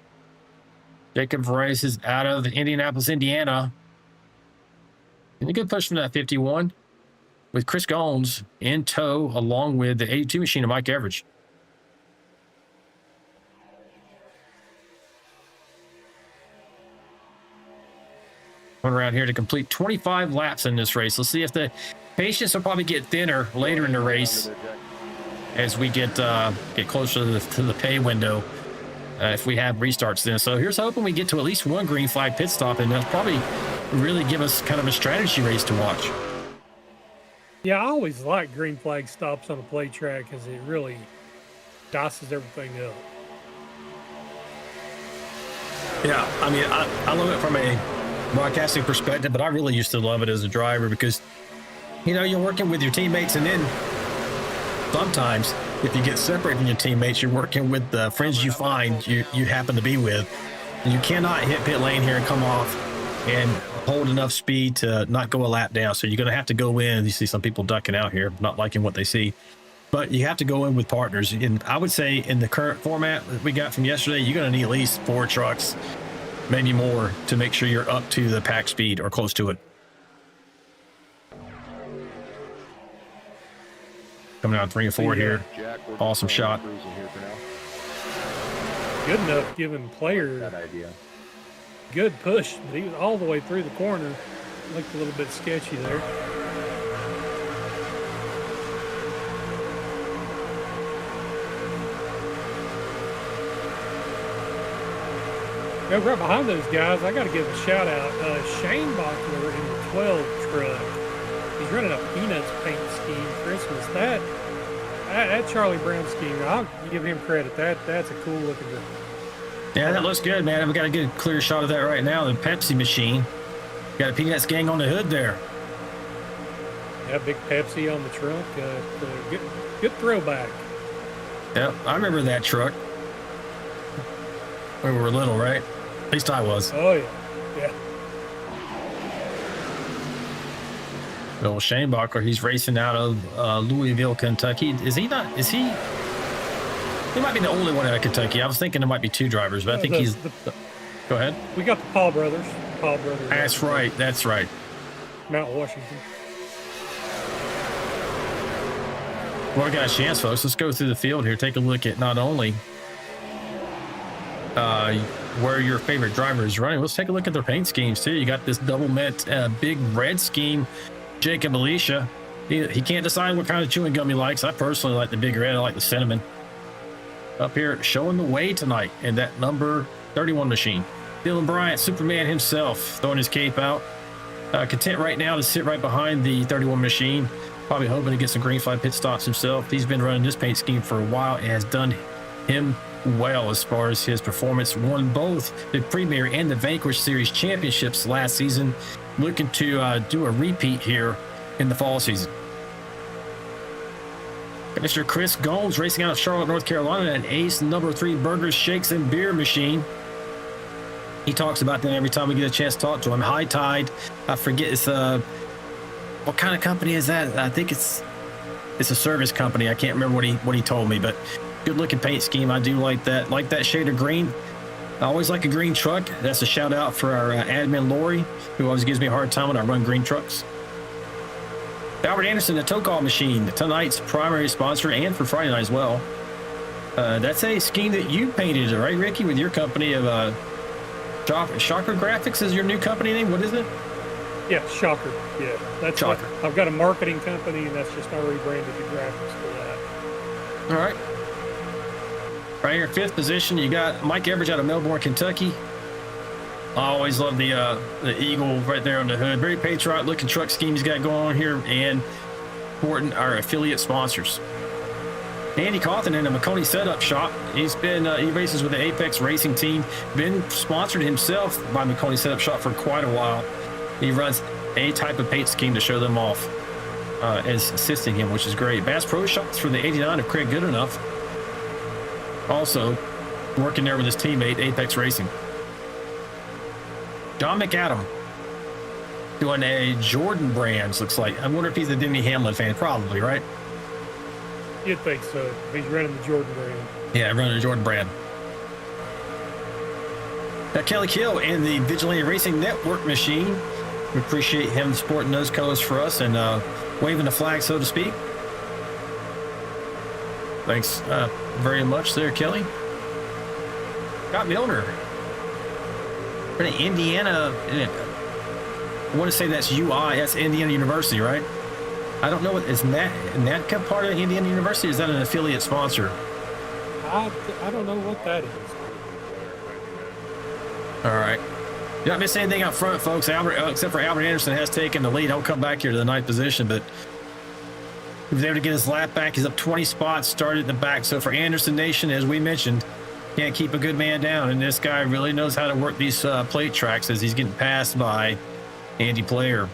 Jacob races out of Indianapolis, Indiana. And a good push from that 51 with Chris Gones in tow, along with the 82 machine of Mike Everidge. Going around here to complete 25 laps in this race. Let's see if the patience will probably get thinner later in the race as we get closer to the pay window, if we have restarts then. So here's hoping we get to at least one green flag pit stop, and that'll probably really give us kind of a strategy race to watch. Yeah, I always like green flag stops on a plate track because it really dices everything up. Yeah, I mean, I love it from a broadcasting perspective, but I really used to love it as a driver because, you know, you're working with your teammates, and then sometimes if you get separated from your teammates, you're working with the friends you find you happen to be with. And you cannot hit pit lane here and come off and hold enough speed to not go a lap down. So you're going to have to go in. You see some people ducking out here, not liking what they see. But you have to go in with partners. And I would say in the current format that we got from yesterday, you're going to need at least 4 trucks, maybe more, to make sure you're up to the pack speed or close to it. Coming out 3 and 4 here. Awesome shot. Good enough giving player That idea. good push, but he was all the way through the corner. Looked a little bit sketchy there. Yeah, right behind those guys, I got to give a shout out. Shane Bachler in the 12 truck. He's running a Peanuts paint scheme Christmas. That Charlie Brown scheme, I'll give him credit. That's a cool looking thing. Yeah, that looks good, man. We got a good clear shot of that right now. The Pepsi machine. Got a Peanuts gang on the hood there. Yeah, big Pepsi on the trunk. Good throwback. Yep, I remember that truck. When we were little, right? At least I was. Oh, yeah. Yeah. Old Shane Bachler, he's racing out of Louisville, Kentucky. Is he not? Is he? He might be the only one out of Kentucky. I was thinking there might be 2 drivers, but I think he's. Go ahead. We got the Paul brothers. That's right. That's right. Mount Washington. Well, we got a chance, folks. Let's go through the field here. Take a look at not only where your favorite driver is running. Let's take a look at their paint schemes too. You got this double mint big red scheme. Jacob Alicia, he can't decide what kind of chewing gum he likes. I personally like the big red. I like the cinnamon. Up here showing the way tonight in that number 31 machine. Dylan Bryant, Superman himself, throwing his cape out. Content right now to sit right behind the 31 machine. Probably hoping to get some green flag pit stops himself. He's been running this paint scheme for a while and has done him well as far as his performance. Won both the Premiere and the Vanquish Series championships last season. Looking to do a repeat here in the fall season. Mr. Chris Gomes racing out of Charlotte, North Carolina, an ace number 3 burgers, shakes, and beer machine. He talks about them every time we get a chance to talk to him. High Tide, I forget, it's what kind of company is that? I think it's a service company. I can't remember what he told me, but good looking paint scheme. I do like that shade of green. I always like a green truck. That's a shout out for our admin Lori, who always gives me a hard time when I run green trucks. Albert Anderson, the tow call machine, tonight's primary sponsor and for Friday night as well. That's a scheme that you painted, right, Ricky, with your company of Shocker Graphics is your new company name. What is it? Yeah, Shocker. Yeah, that's Shocker. I've got a marketing company, and that's just I rebranded the graphics for that. All right. Right here, 5th position, you got Mike Everidge out of Melbourne, Kentucky. I always love the eagle right there on the hood. Very patriotic looking truck scheme he's got going on here, and supporting our affiliate sponsors. Andy Cawthon in the McConey Setup Shop. He's been he races with the Apex Racing team. Been sponsored himself by McConey Setup Shop for quite a while. He runs a type of paint scheme to show them off as assisting him, which is great. Bass Pro Shops for the 89 of Craig Goodenough. Also working there with his teammate Apex Racing. John McAdam doing a Jordan Brands, looks like. I wonder if he's a Denny Hamlin fan. Probably, right? You'd think so. He's running the Jordan brand. Yeah, running the Jordan brand. Kelly Kill and the Vigilante Racing Network machine. We appreciate him sporting those colors for us and waving the flag, so to speak. Thanks very much there, Kelly. Scott Milner. Indiana. I want to say that's UI. That's Indiana University, right? I don't know what is NADCA part of Indiana University? Is that an affiliate sponsor? I don't know what that is. All right. You not miss anything up front, folks. Albert, except for Albert Anderson, has taken the lead. I'll come back here to the 9th position, but he was able to get his lap back. He's up 20 spots, started in the back. So for Anderson Nation, as we mentioned, can't keep a good man down. And this guy really knows how to work these plate tracks as he's getting passed by Andy Player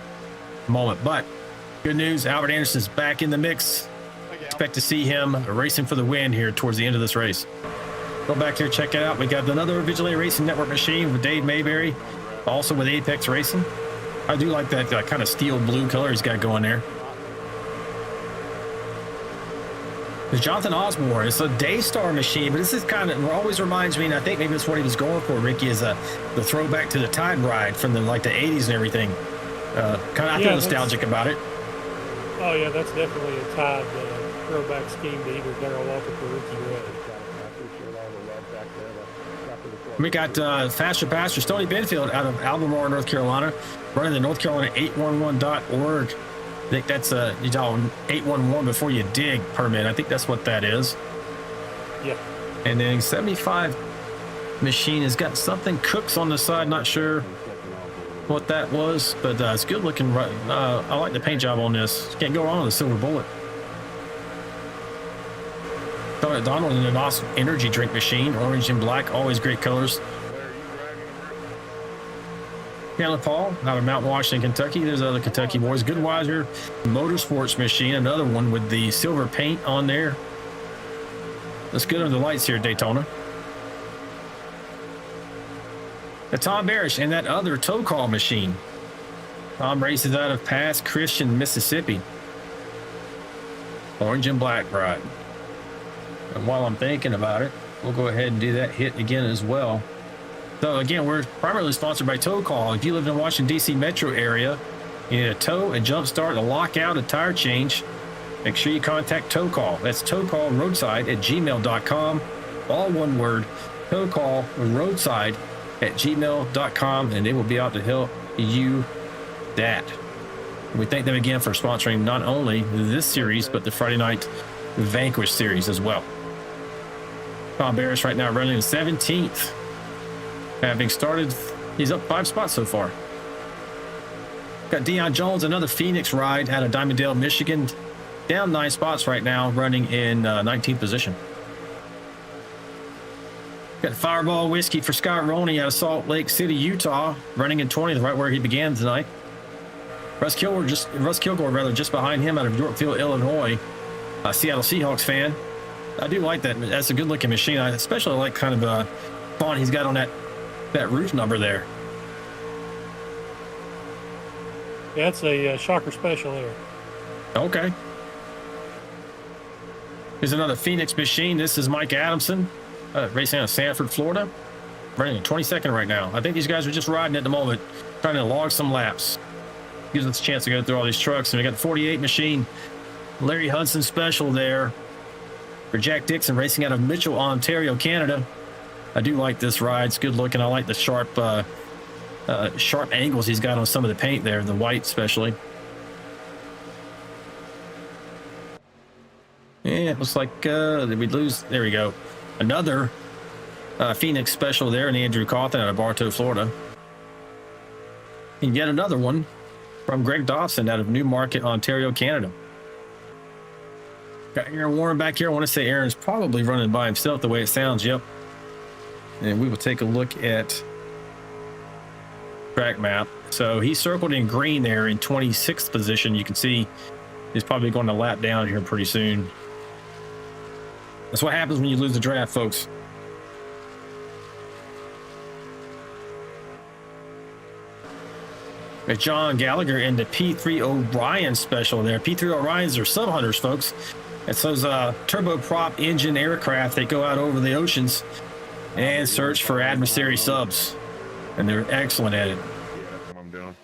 moment. But good news, Albert Anderson's back in the mix. Expect to see him racing for the win here towards the end of this race. Go back here, check it out. We got another Vigilante Racing Network machine with Dave Mayberry, also with Apex Racing. I do like that kind of steel blue color he's got going there. There's Jonathan Osborne. It's a Daystar machine, but this is kind of always reminds me, and I think maybe that's what he was going for, Ricky, is the throwback to the Tide Ride from the 80s and everything. I feel nostalgic about it. Oh yeah, that's definitely a Tide throwback scheme to either Darrell Walker or Ricky Ray. We got Faster Pastor Stoney Benfield out of Albemarle, North Carolina, running the North Carolina 811.org. I think that's you dial 811 before you dig permit. I think that's what that is. Yeah. And then 75 machine has got something Cooks on the side. Not sure what that was, but it's good looking. I like the paint job on this. Can't go wrong with a silver bullet. Donald in an awesome energy drink machine, orange and black, always great colors. Chandler Paul out of Mountain Washington, Kentucky. There's other Kentucky boys. Goodweiser Motorsports machine, another one with the silver paint on there. Let's get under the lights here at Daytona. The Tom Barish and that other tow call machine. Tom races out of Pass Christian, Mississippi. Orange and black ride. And while I'm thinking about it, we'll go ahead and do that hit again as well. So again, we're primarily sponsored by Tow Call. If you live in the Washington, D.C. metro area, you need a tow, a jump start, a lockout, a tire change, make sure you contact Tow Call. That's towcallroadside@gmail.com. All one word, towcallroadside@gmail.com, and they will be out to help you that. We thank them again for sponsoring not only this series, but the Friday Night Vanquish Series as well. Tom Barris right now running in 17th. Having started, he's up 5 spots so far. Got Deion Jones, another Phoenix ride out of Diamondale, Michigan. Down 9 spots right now, running in 19th position. Got Fireball Whiskey for Scott Roney out of Salt Lake City, Utah, running in 20th, right where he began tonight. Russ Kilgore just behind him out of Yorkville, Illinois. A Seattle Seahawks fan. I do like that. That's a good looking machine. I especially like kind of font he's got on that roof number there. Yeah, it's a shocker special there. Okay. Here's another Phoenix machine. This is Mike Adamson, racing out of Sanford, Florida. Running in 22nd right now. I think these guys are just riding at the moment, trying to log some laps. Gives us a chance to go through all these trucks. And we got the 48 machine. Larry Hudson special there for Jack Dixon, racing out of Mitchell, Ontario, Canada. I do like this ride. It's good looking. I like the sharp angles he's got on some of the paint there, the white especially. Yeah, it looks like did we lose? There we go. Another Phoenix special there, and Andrew Cawthon out of Bartow, Florida. And yet another one from Greg Dobson out of Newmarket, Ontario, Canada. Got Aaron Warren back here. I want to say Aaron's probably running by himself the way it sounds. Yep. And we will take a look at track map. So he circled in green there in 26th position. You can see he's probably going to lap down here pretty soon. That's what happens when you lose the draft, folks. With John Gallagher in the P3 Orion special there. P3 Orions are sub hunters, folks. It's those turboprop engine aircraft that go out over the oceans and search for adversary subs. And they're excellent at it. Yeah, that's what I'm doing.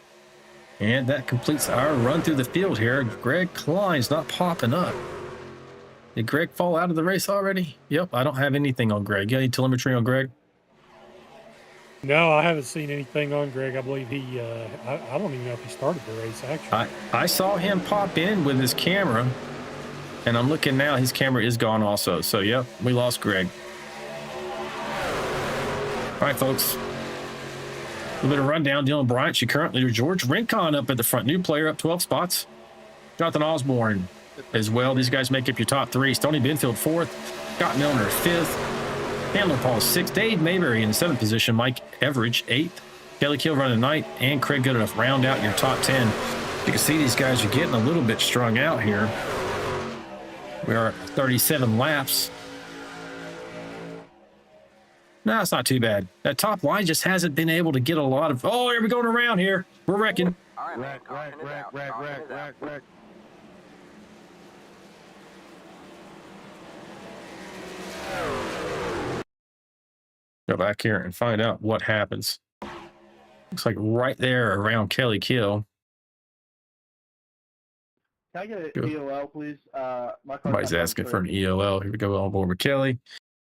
And that completes our run through the field here. Greg Klein's not popping up. Did Greg fall out of the race already? Yep, I don't have anything on Greg. You got any telemetry on Greg? No, I haven't seen anything on Greg. I believe he, I don't even know if he started the race, actually. I saw him pop in with his camera, and I'm looking now, his camera is gone also. So, yep, we lost Greg. All right, folks. A little bit of rundown. Dylan Bryant, your current leader. George Rincon up at the front. New player up 12 spots. Jonathan Osborne as well. These guys make up your top 3. Stoney Benfield 4th. Scott Milner 5th. Chandler Paul 6th. Dave Mayberry in the 7th position. Mike Everidge 8th. Kelly Kill running 9th. And Craig Goodenough round out your top 10. You can see these guys are getting a little bit strung out here. We are at 37 laps. No, it's not too bad. That top line just hasn't been able to get a lot of... Oh, here we going around here. We're wrecking. Rack. Go back here and find out what happens. Looks like right there around Kelly Kill. Can I get an EOL, please? Somebody's asking for an EOL. Here we go on board with Kelly.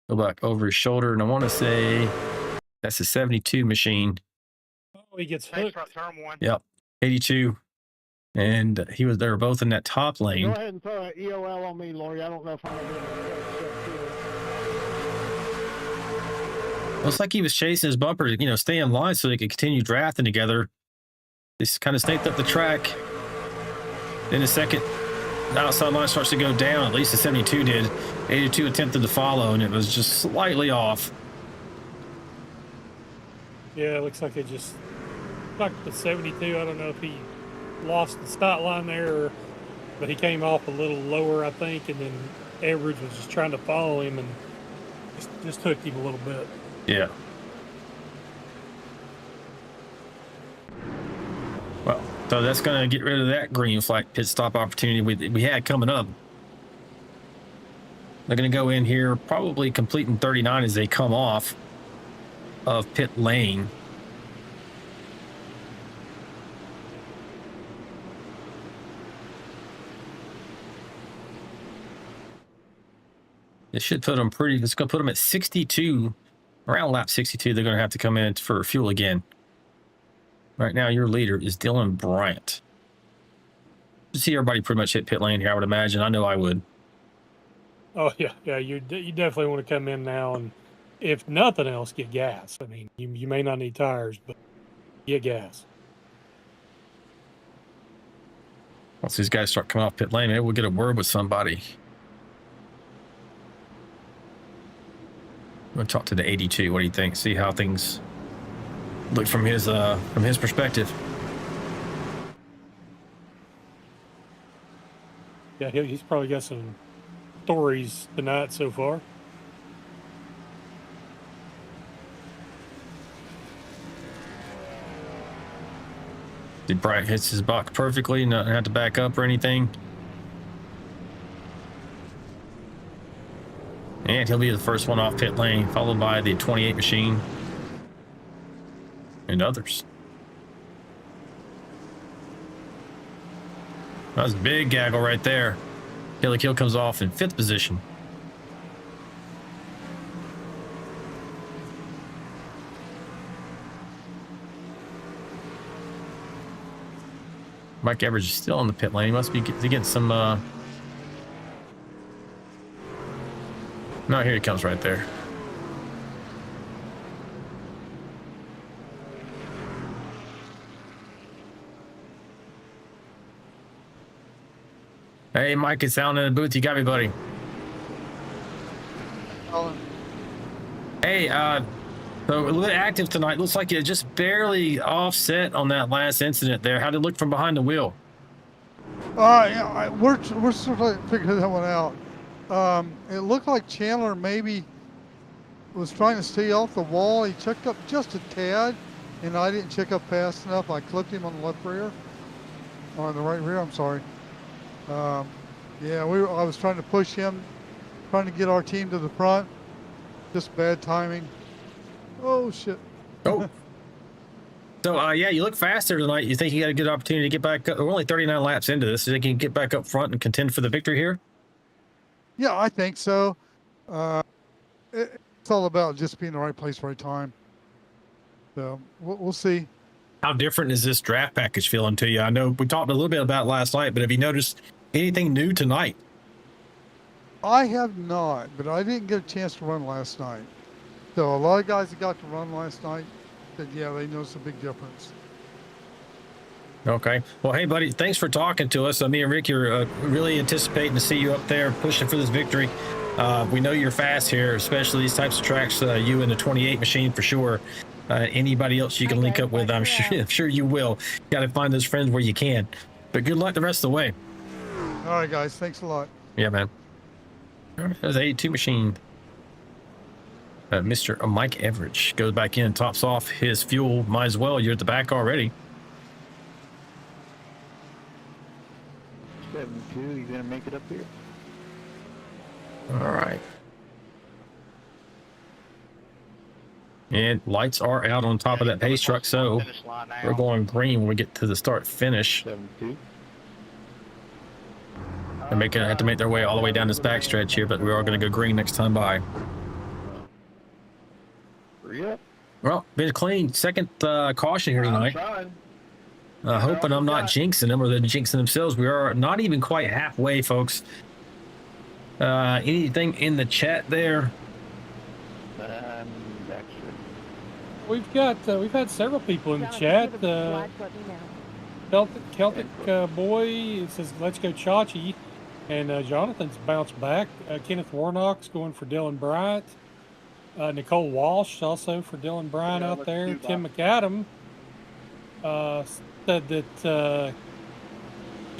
Go back over his shoulder, and I want to say that's a 72 machine. Oh, he gets Thanks hooked. for turn 1. Yep, 82. And they were both in that top Go lane. ahead and throw an EOL on me, Lori. I don't know if I'm going to do it. Looks like he was chasing his bumper to, stay in line so they could continue drafting together. This kind of snaked up the track. Then the second outside line starts to go down. At least the 72 did. 82 attempted to follow, and it was just slightly off. Yeah, it looks like it just... Like the 72, I don't know if he lost the stop line there, but he came off a little lower, I think, and then Everidge was just trying to follow him and just hooked him a little bit. Yeah. Well, so that's going to get rid of that green flag pit stop opportunity we had coming up. They're going to go in here, probably completing 39 as they come off of pit lane. It should put them pretty. It's going to put them at 62, around lap 62. They're going to have to come in for fuel again. Right now, your leader is Dylan Bryant. You see everybody pretty much hit pit lane here, I would imagine. I know I would. Oh, yeah. Yeah, you definitely want to come in now and, if nothing else, get gas. I mean, you may not need tires, but get gas. Once these guys start coming off pit lane, maybe we'll get a word with somebody. I'm going to talk to the 82. What do you think? See how things look from his perspective. Yeah, he's probably got some stories tonight so far. Did Bryant hits his box perfectly, not have to back up or anything. And he'll be the first one off pit lane, followed by the 28 machine and others. That was a big gaggle right there. Kelly Kill comes off in 5th position. Mike Everidge is still in the pit lane. He must be getting some. No, here he comes right there. Hey, Mike, it's down in the booth. You got me, buddy. Hey, so a little bit active tonight. Looks like you just barely offset on that last incident there. How did it look from behind the wheel? Yeah, we're sort of figuring that one out. It looked like Chandler maybe was trying to stay off the wall. He checked up just a tad, and I didn't check up fast enough. I clipped him on the left rear, or on the right rear. I'm sorry. Yeah, I was trying to push him, trying to get our team to the front. Just bad timing. Oh shit. Oh. So yeah, you look faster tonight. You think you got a good opportunity to get back up? We're only 39 laps into this. Do you think you can get back up front and contend for the victory here? Yeah, I think so. It's all about just being in the right place, right time. So we'll see. How different is this draft package feeling to you? I know we talked a little bit about it last night, but have you noticed anything new tonight? I have not, but I didn't get a chance to run last night. So a lot of guys that got to run last night said, yeah, they noticed a big difference. Okay. Well, hey, buddy, thanks for talking to us. Me and Rick, you're really anticipating to see you up there pushing for this victory. We know you're fast here, especially these types of tracks. You and the 28 machine for sure. Anybody else you can link up with, I'm sure you will. Got to find those friends where you can. But good luck the rest of the way. All right, guys. Thanks a lot. Yeah, man. There's the 82 machine. Mr. Mike Everidge goes back in, tops off his fuel. Might as well. You're at the back already. 72, you gonna make it up here? All right. And lights are out on top of that pace truck, so we're going green when we get to the start finish. 72. They're have to make their way all the way down this back stretch here, but we are going to go green next time by. Hurry up. Well, been a clean second caution here tonight. Hoping I'm not jinxing them or they're jinxing themselves. We are not even quite halfway, folks. Anything in the chat there? We've had several people in the chat. Celtic boy says, "Let's go Chachi," and Jonathan's bounced back. Kenneth Warnock's going for Dylan Bryant. Nicole Walsh also for Dylan Bryant out there. Tim McAdam said that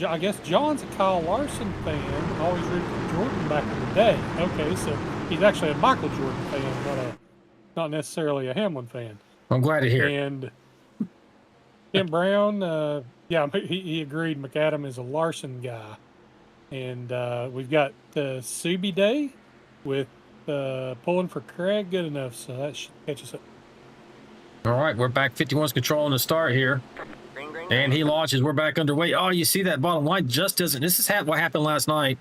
I guess John's a Kyle Larson fan. Always rooted for Jordan back in the day. Okay, so he's actually a Michael Jordan fan, not necessarily a Hamlin fan. I'm glad to hear. And Tim Brown, yeah, he agreed. McAdam is a Larson guy. And we've got Subi Day with pulling for Craig good enough, so that should catch us up. All right, we're back. 51's controlling the start here. And he launches. We're back underway. Oh, you see that bottom line just doesn't. This is what happened last night.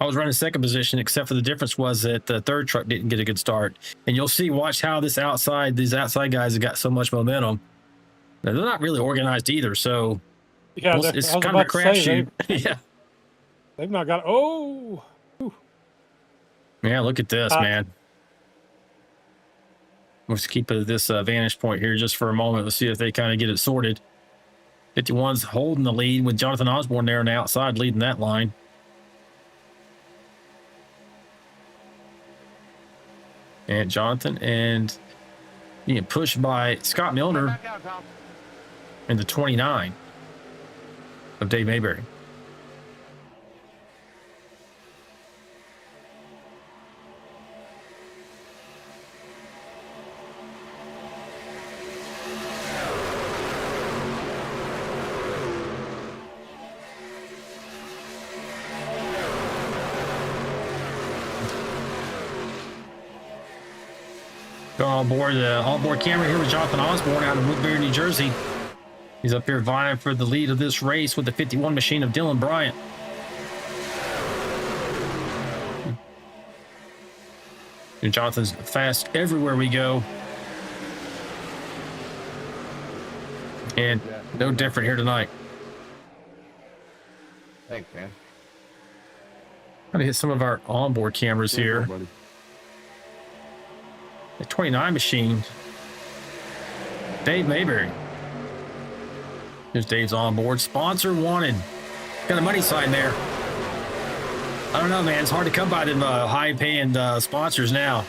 I was running second position, except for the difference was that the third truck didn't get a good start. And you'll see, watch how these outside guys have got so much momentum. Now, they're not really organized either, so yeah, it's kind of a crapshoot. Yeah. They've not got. Oh. Whew. Yeah, look at this, man. Let's keep this vantage point here just for a moment. Let's see if they kind of get it sorted. 51's holding the lead with Jonathan Osborne there on the outside leading that line. And Jonathan and being pushed by Scott Milner in the 29 of Dave Mayberry. Going on board camera here with Jonathan Osborne out of Woodbury, New Jersey. He's up here vying for the lead of this race with the 51 machine of Dylan Bryant. And Jonathan's fast everywhere we go. And no different here tonight. Thanks, man. Trying to hit some of our onboard cameras here. The 29 machine. Dave Mayberry. Here's Dave's on board. Sponsor wanted. Got a money sign there. I don't know, man. It's hard to come by them high-paying sponsors now.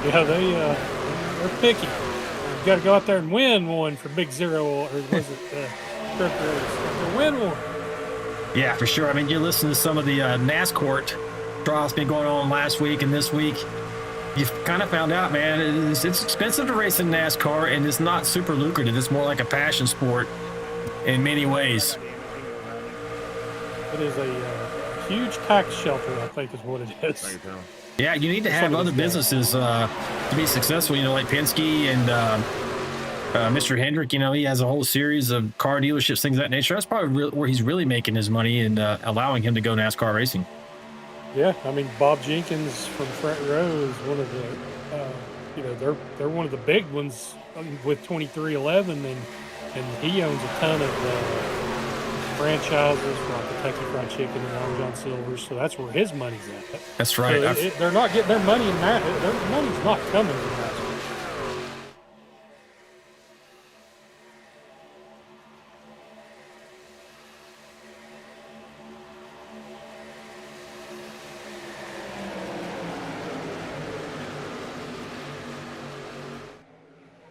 Yeah, they're picky. You got to go out there and win one for Big Zero, or was it Truck Race? To win one. Yeah, for sure. I mean, you listen to some of the NASCAR trials been going on last week and this week. You've kind of found out, man, it's expensive to race in NASCAR, and it's not super lucrative. It's more like a passion sport in many ways. It is a huge tax shelter, I think is what it is. Yeah, you need to have other businesses to be successful, you know, like Penske and Mr. Hendrick. You know, he has a whole series of car dealerships, things of that nature. That's probably where he's really making his money and allowing him to go NASCAR racing. Yeah, I mean, Bob Jenkins from Front Row is one of the, you know, they're one of the big ones with 2311, and he owns a ton of franchises like Kentucky Fried Chicken and Long John Silver's, so that's where his money's at. That's right. So they're not getting their money in that. Their money's not coming from that.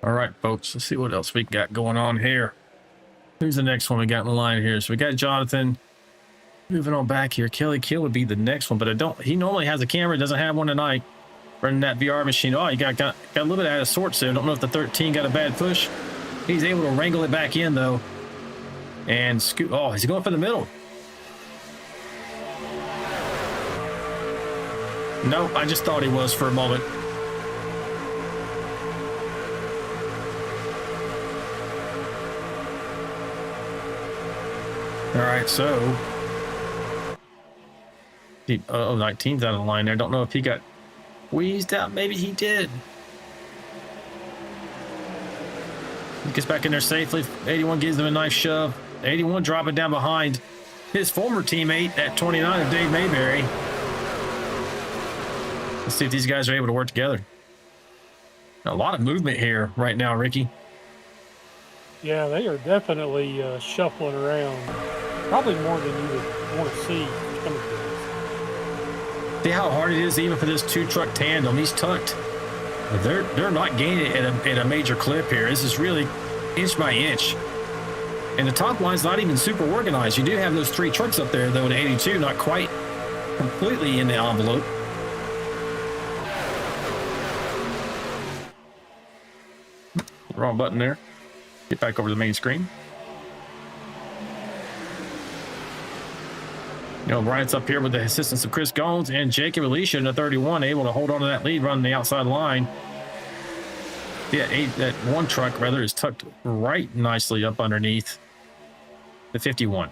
All right, folks, let's see what else we got going on here. Who's the next one we got in the line here? So we got Jonathan. Moving on back here. Kelly Kill would be the next one, but he normally has a camera, doesn't have one tonight. Running that VR machine. Oh, he got a little bit out of sorts there. Don't know if the 13 got a bad push. He's able to wrangle it back in, though. And scoot. Oh, he's going for the middle. Nope, I just thought he was for a moment. All right, so 19's out of the line there. Don't know if he got wheezed out. Maybe he did. He gets back in there safely. 81 gives him a nice shove. 81 dropping down behind his former teammate at 29 of Dave Mayberry. Let's see if these guys are able to work together. A lot of movement here right now, Ricky. Yeah, they are definitely shuffling around. Probably more than you would want to see. See how hard it is even for this two-truck tandem. He's tucked. They're not gaining at a major clip here. This is really inch by inch. And the top line's not even super organized. You do have those three trucks up there, though, at 82, not quite completely in the envelope. Wrong button there. Get back over to the main screen. You know, Bryant's up here with the assistance of Chris Gones and Jacob Alicia in the 31, able to hold on to that lead, running the outside line. Yeah, that one truck, rather, is tucked right nicely up underneath the 51.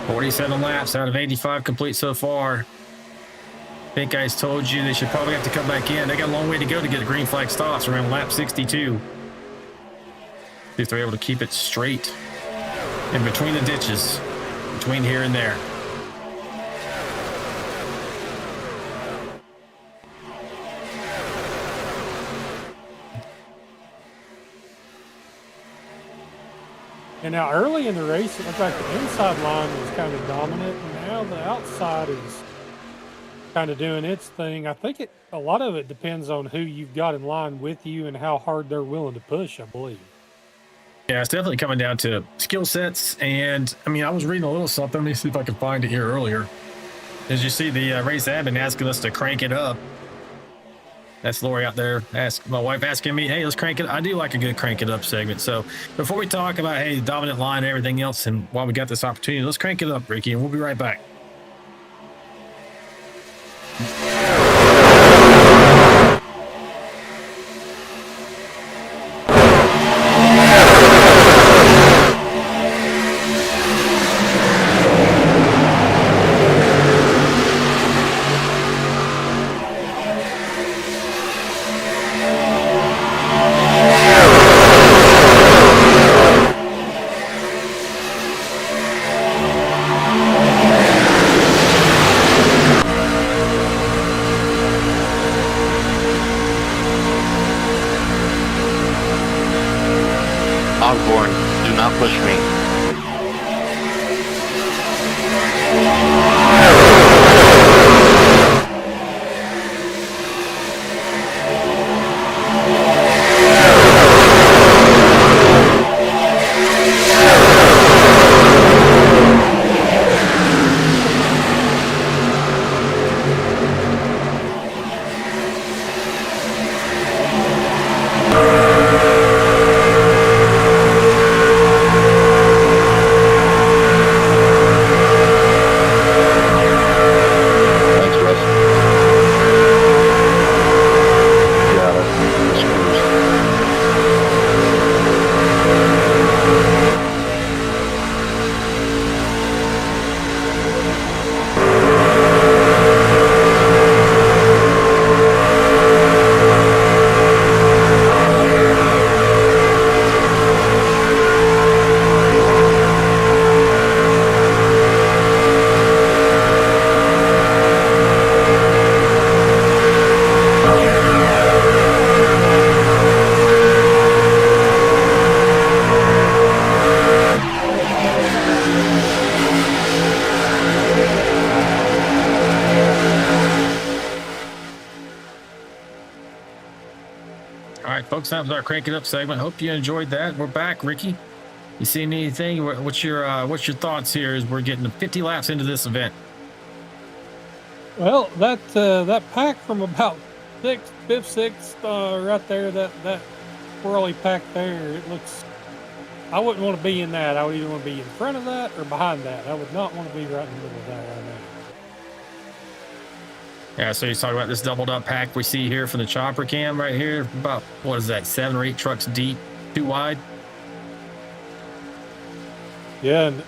47 laps out of 85 complete so far. I think I told you they should probably have to come back in. They got a long way to go to get the green flag stops around lap 62. See if they're able to keep it straight in between the ditches, between here and there. And now early in the race, it looked like the inside line was kind of dominant, and now the outside is kind of doing its thing. I think a lot of it depends on who you've got in line with you and how hard they're willing to push, I believe. Yeah, it's definitely coming down to skill sets. And I mean, I was reading a little something. Let me see if I can find it here earlier. As you see, the race admin asking us to crank it up. That's Lori out there. My wife asking me, hey, let's crank it. I do like a good crank it up segment. So before we talk about, hey, dominant line and everything else, and while we got this opportunity, let's crank it up, Ricky, and we'll be right back. Osborne, do not push me. Folks, that was our crank it up segment. Hope you enjoyed that. We're back, Ricky. You seen anything? What's your thoughts here as we're getting 50 laps into this event? Well, that pack from about fifth, sixth, right there, that swirly pack there, it looks. I wouldn't want to be in that. I would either want to be in front of that or behind that. I would not want to be right in the middle of that right now. Yeah, so you're talking about this doubled up pack we see here from the chopper cam right here. About, what is that, 7 or 8 trucks deep, too wide? Yeah, and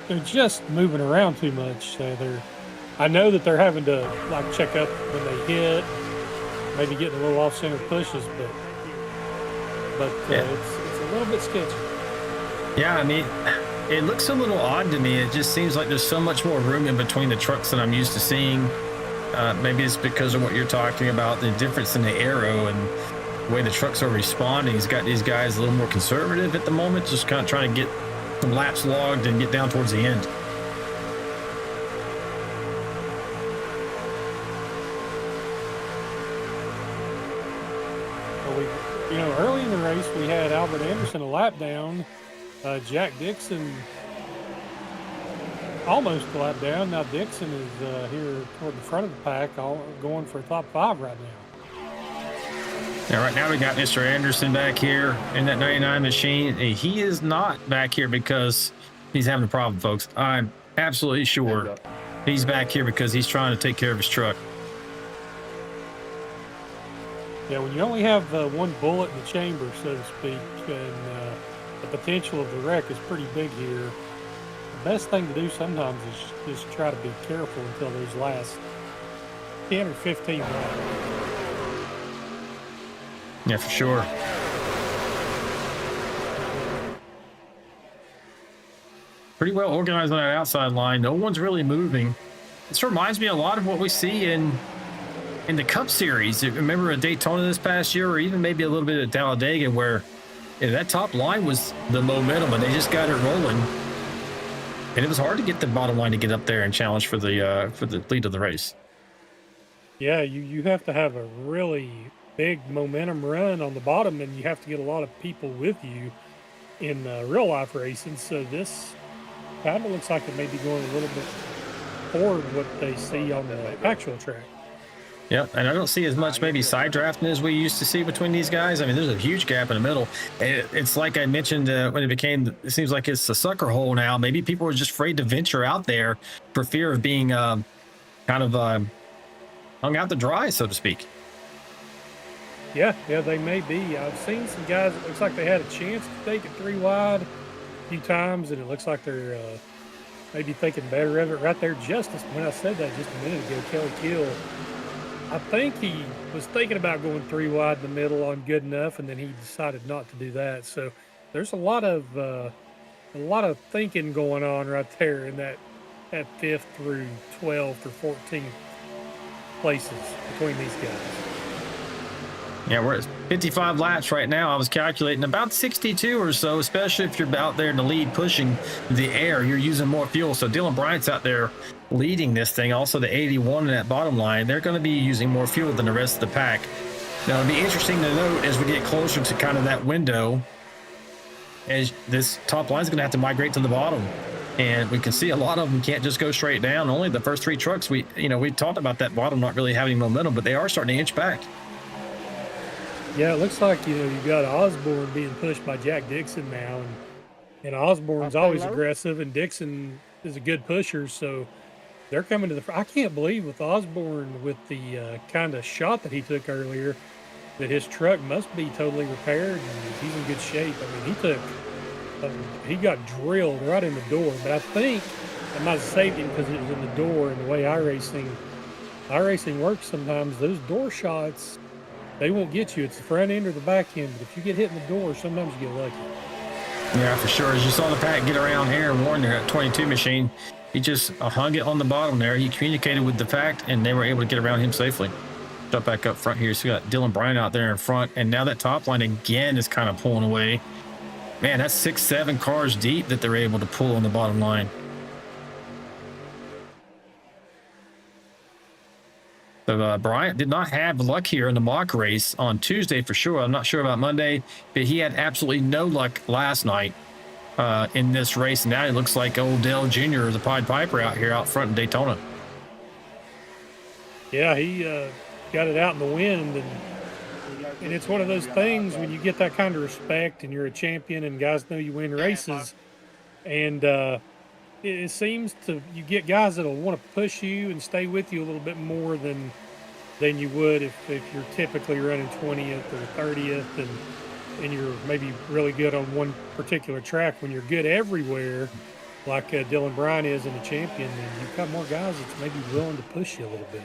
they're just moving around too much. I know that they're having to like check up when they hit, maybe getting a little off center pushes, but yeah. It's a little bit sketchy. Yeah, I mean, it looks a little odd to me. It just seems like there's so much more room in between the trucks than I'm used to seeing. Maybe it's because of what you're talking about, the difference in the aero and the way the trucks are responding. He's got these guys a little more conservative at the moment, just kind of trying to get some laps logged and get down towards the end. Well, early in the race, we had Albert Anderson a lap down, Jack Dixon almost a lap down. Now Dixon is here toward the front of the pack, going for a top 5 right now. Yeah, right now we got Mr. Anderson back here in that 99 machine. He is not back here because he's having a problem, folks. I'm absolutely sure he's back here because he's trying to take care of his truck. Yeah, when you only have one bullet in the chamber, so to speak, and the potential of the wreck is pretty big here. best thing to do sometimes is just try to be careful until those last 10 or 15 laps. Yeah, for sure. Pretty well organized on that outside line. No one's really moving. This reminds me a lot of what we see in the Cup Series. Remember at Daytona this past year, or even maybe a little bit at Talladega, where that top line was the momentum, and they just got it rolling. And it was hard to get the bottom line to get up there and challenge for the lead of the race. Yeah, you have to have a really big momentum run on the bottom, and you have to get a lot of people with you in real life racing. So this kind of looks like it may be going a little bit forward what they see on the actual track. Yeah, and I don't see as much maybe side drafting as we used to see between these guys. I mean, there's a huge gap in the middle. It's like I mentioned when it seems like it's a sucker hole now. Maybe people are just afraid to venture out there for fear of being kind of hung out to dry, so to speak. Yeah, they may be. I've seen some guys, it looks like they had a chance to take it 3 wide a few times, and it looks like they're maybe thinking better of it right there. When I said that just a minute ago, Kelly Kill, I think he was thinking about going 3 wide in the middle on good enough, and then he decided not to do that. So there's a lot of thinking going on right there in that 5th through 12th or 14th places between these guys. Yeah, we're at 55 laps right now. I was calculating about 62 or so, especially if you're out there in the lead pushing the air. You're using more fuel. So Dylan Bryant's out there leading this thing. Also, the 81 in that bottom line, they're going to be using more fuel than the rest of the pack. Now, it'll be interesting to note as we get closer to kind of that window, as this top line is going to have to migrate to the bottom. And we can see a lot of them can't just go straight down. Only the first 3 trucks, we talked about that bottom not really having momentum, but they are starting to inch back. Yeah, it looks like, you've got Osborne being pushed by Jack Dixon now, and Osborne's always aggressive, and Dixon is a good pusher, so they're coming to the. I can't believe with Osborne, with the kind of shot that he took earlier, that his truck must be totally repaired and he's in good shape. I mean, he got drilled right in the door, but I think it might have saved him because it was in the door, and the way iRacing works sometimes, those door shots, they won't get you. It's the front end or the back end. But if you get hit in the door, sometimes you get lucky. Yeah, for sure. As you saw the pack get around here and Warren there at 22 machine, he just hung it on the bottom there. He communicated with the pack, and they were able to get around him safely. Jump back up front here. So we got Dylan Bryant out there in front, and now that top line again is kind of pulling away. Man, that's 6-7 cars deep that they're able to pull on the bottom line. So Bryant did not have luck here in the mock race on Tuesday for sure. I'm not sure about Monday, but he had absolutely no luck last night in this race. Now it looks like old Dale Jr., the Pied Piper, out here out front in Daytona. Yeah, he got it out in the wind, and it's one of those things when you get that kind of respect and you're a champion and guys know you win races, and it seems you get guys that'll want to push you and stay with you a little bit more than you would if you're typically running 20th or 30th and you're maybe really good on one particular track. When you're good everywhere, like Dylan Bryant is in the champion, and you've got more guys that's maybe willing to push you a little bit.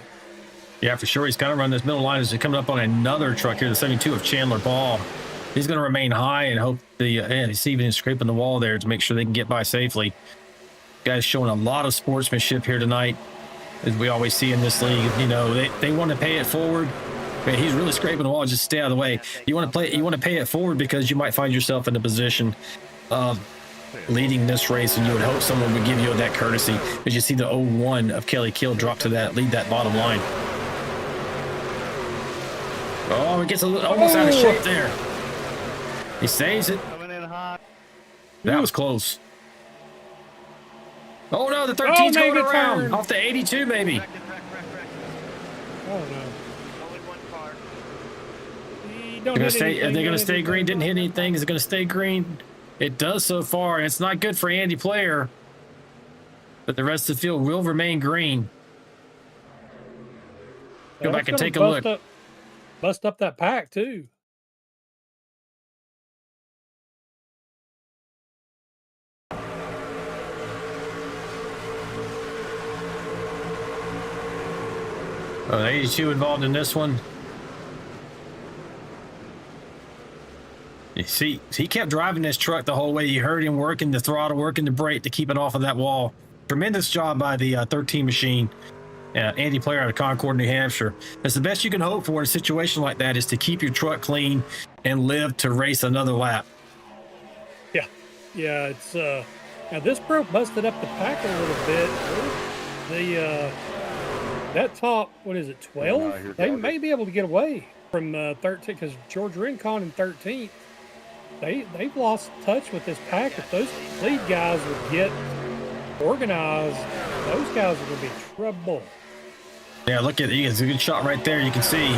Yeah, for sure. He's kind of running this middle line as he's coming up on another truck here, the 72 of Chandler Ball. He's going to remain high and hope he's even scraping the wall there to make sure they can get by safely. Guys showing a lot of sportsmanship here tonight, as we always see in this league. They want to pay it forward. Man, he's really scraping the wall. Just stay out of the way. You want to pay it forward because you might find yourself in a position of leading this race, and you would hope someone would give you that courtesy. As you see the 01 of Kelly Kill drop to lead that bottom line. Oh, it gets almost out of shape there. He saves it. That was close. Oh no, the 13's going around off the 82, maybe. Oh no. Are they going to stay green? Didn't hit anything. Is it going to stay green? It does so far, and it's not good for Andy Player. But the rest of the field will remain green. Go back and take a look. Bust up that pack too. 82 involved in this one. You see, he kept driving this truck the whole way. You heard him working the throttle, working the brake to keep it off of that wall. Tremendous job by the 13 machine. Andy Player out of Concord, New Hampshire. That's the best you can hope for in a situation like that, is to keep your truck clean and live to race another lap. Yeah, it's now this broke busted up the pack a little bit. That top, what is it, 12? They may be able to get away from 13, because George Rincon in 13th, they've lost touch with this pack. If those lead guys would get organized, those guys are going to be trouble. Yeah, look at it. It's a good shot right there. You can see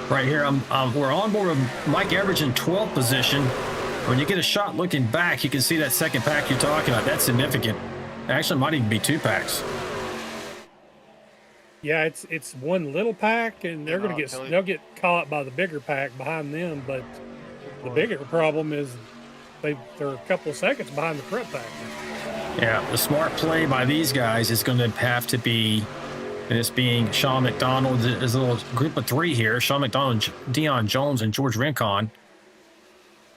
right here. We're on board with Mike Everidge in 12th position. When you get a shot looking back, you can see that second pack you're talking about. That's significant. Actually, it might even be 2 packs. Yeah, it's one little pack, and they'll get caught by the bigger pack behind them. But the bigger problem is they're a couple of seconds behind the front pack. Yeah, the smart play by these guys is going to have to be, and it's being Sean McDonald. There's a little group of 3 here. Sean McDonald, Dion Jones, and George Rincon.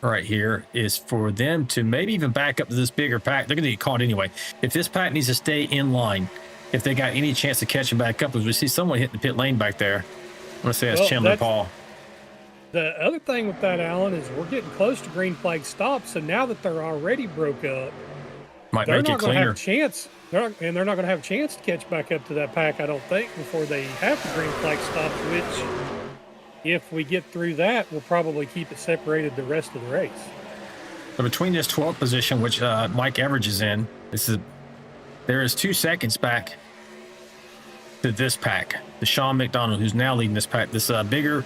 Right here is for them to maybe even back up to this bigger pack. They're going to get caught anyway. If this pack needs to stay in line, if they got any chance to catch them back up, as we see someone hitting the pit lane back there. I'm going to say that's Chandler Paul. The other thing with that, Alan, is we're getting close to green flag stop. So now that they're already broke up, they're not going to have a chance. They're not going to have a chance to catch back up to that pack, I don't think, before they have the green flag stop, which, if we get through that, we'll probably keep it separated the rest of the race. So between this 12th position, which Mike Everidge is in, there is 2 seconds back to this pack. The Sean McDonald, who's now leading this pack. This bigger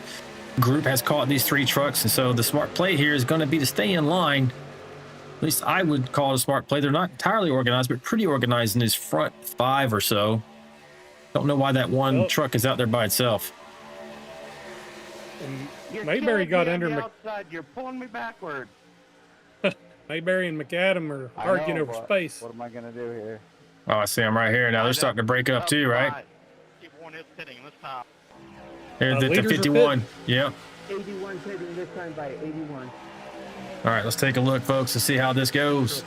group has caught these 3 trucks, and so the smart play here is going to be to stay in line. At least I would call it a smart play. They're not entirely organized, but pretty organized in this front 5 or so. Don't know why that one truck is out there by itself. Mayberry got under outside. You're pulling me backward. Mayberry and McAdam are arguing over space. What am I going to do here? Oh, I see them right here. Now they're starting to break up too, right? Here's the 51. Yep. 81 pitting this time by 81. All right, let's take a look, folks, to see how this goes.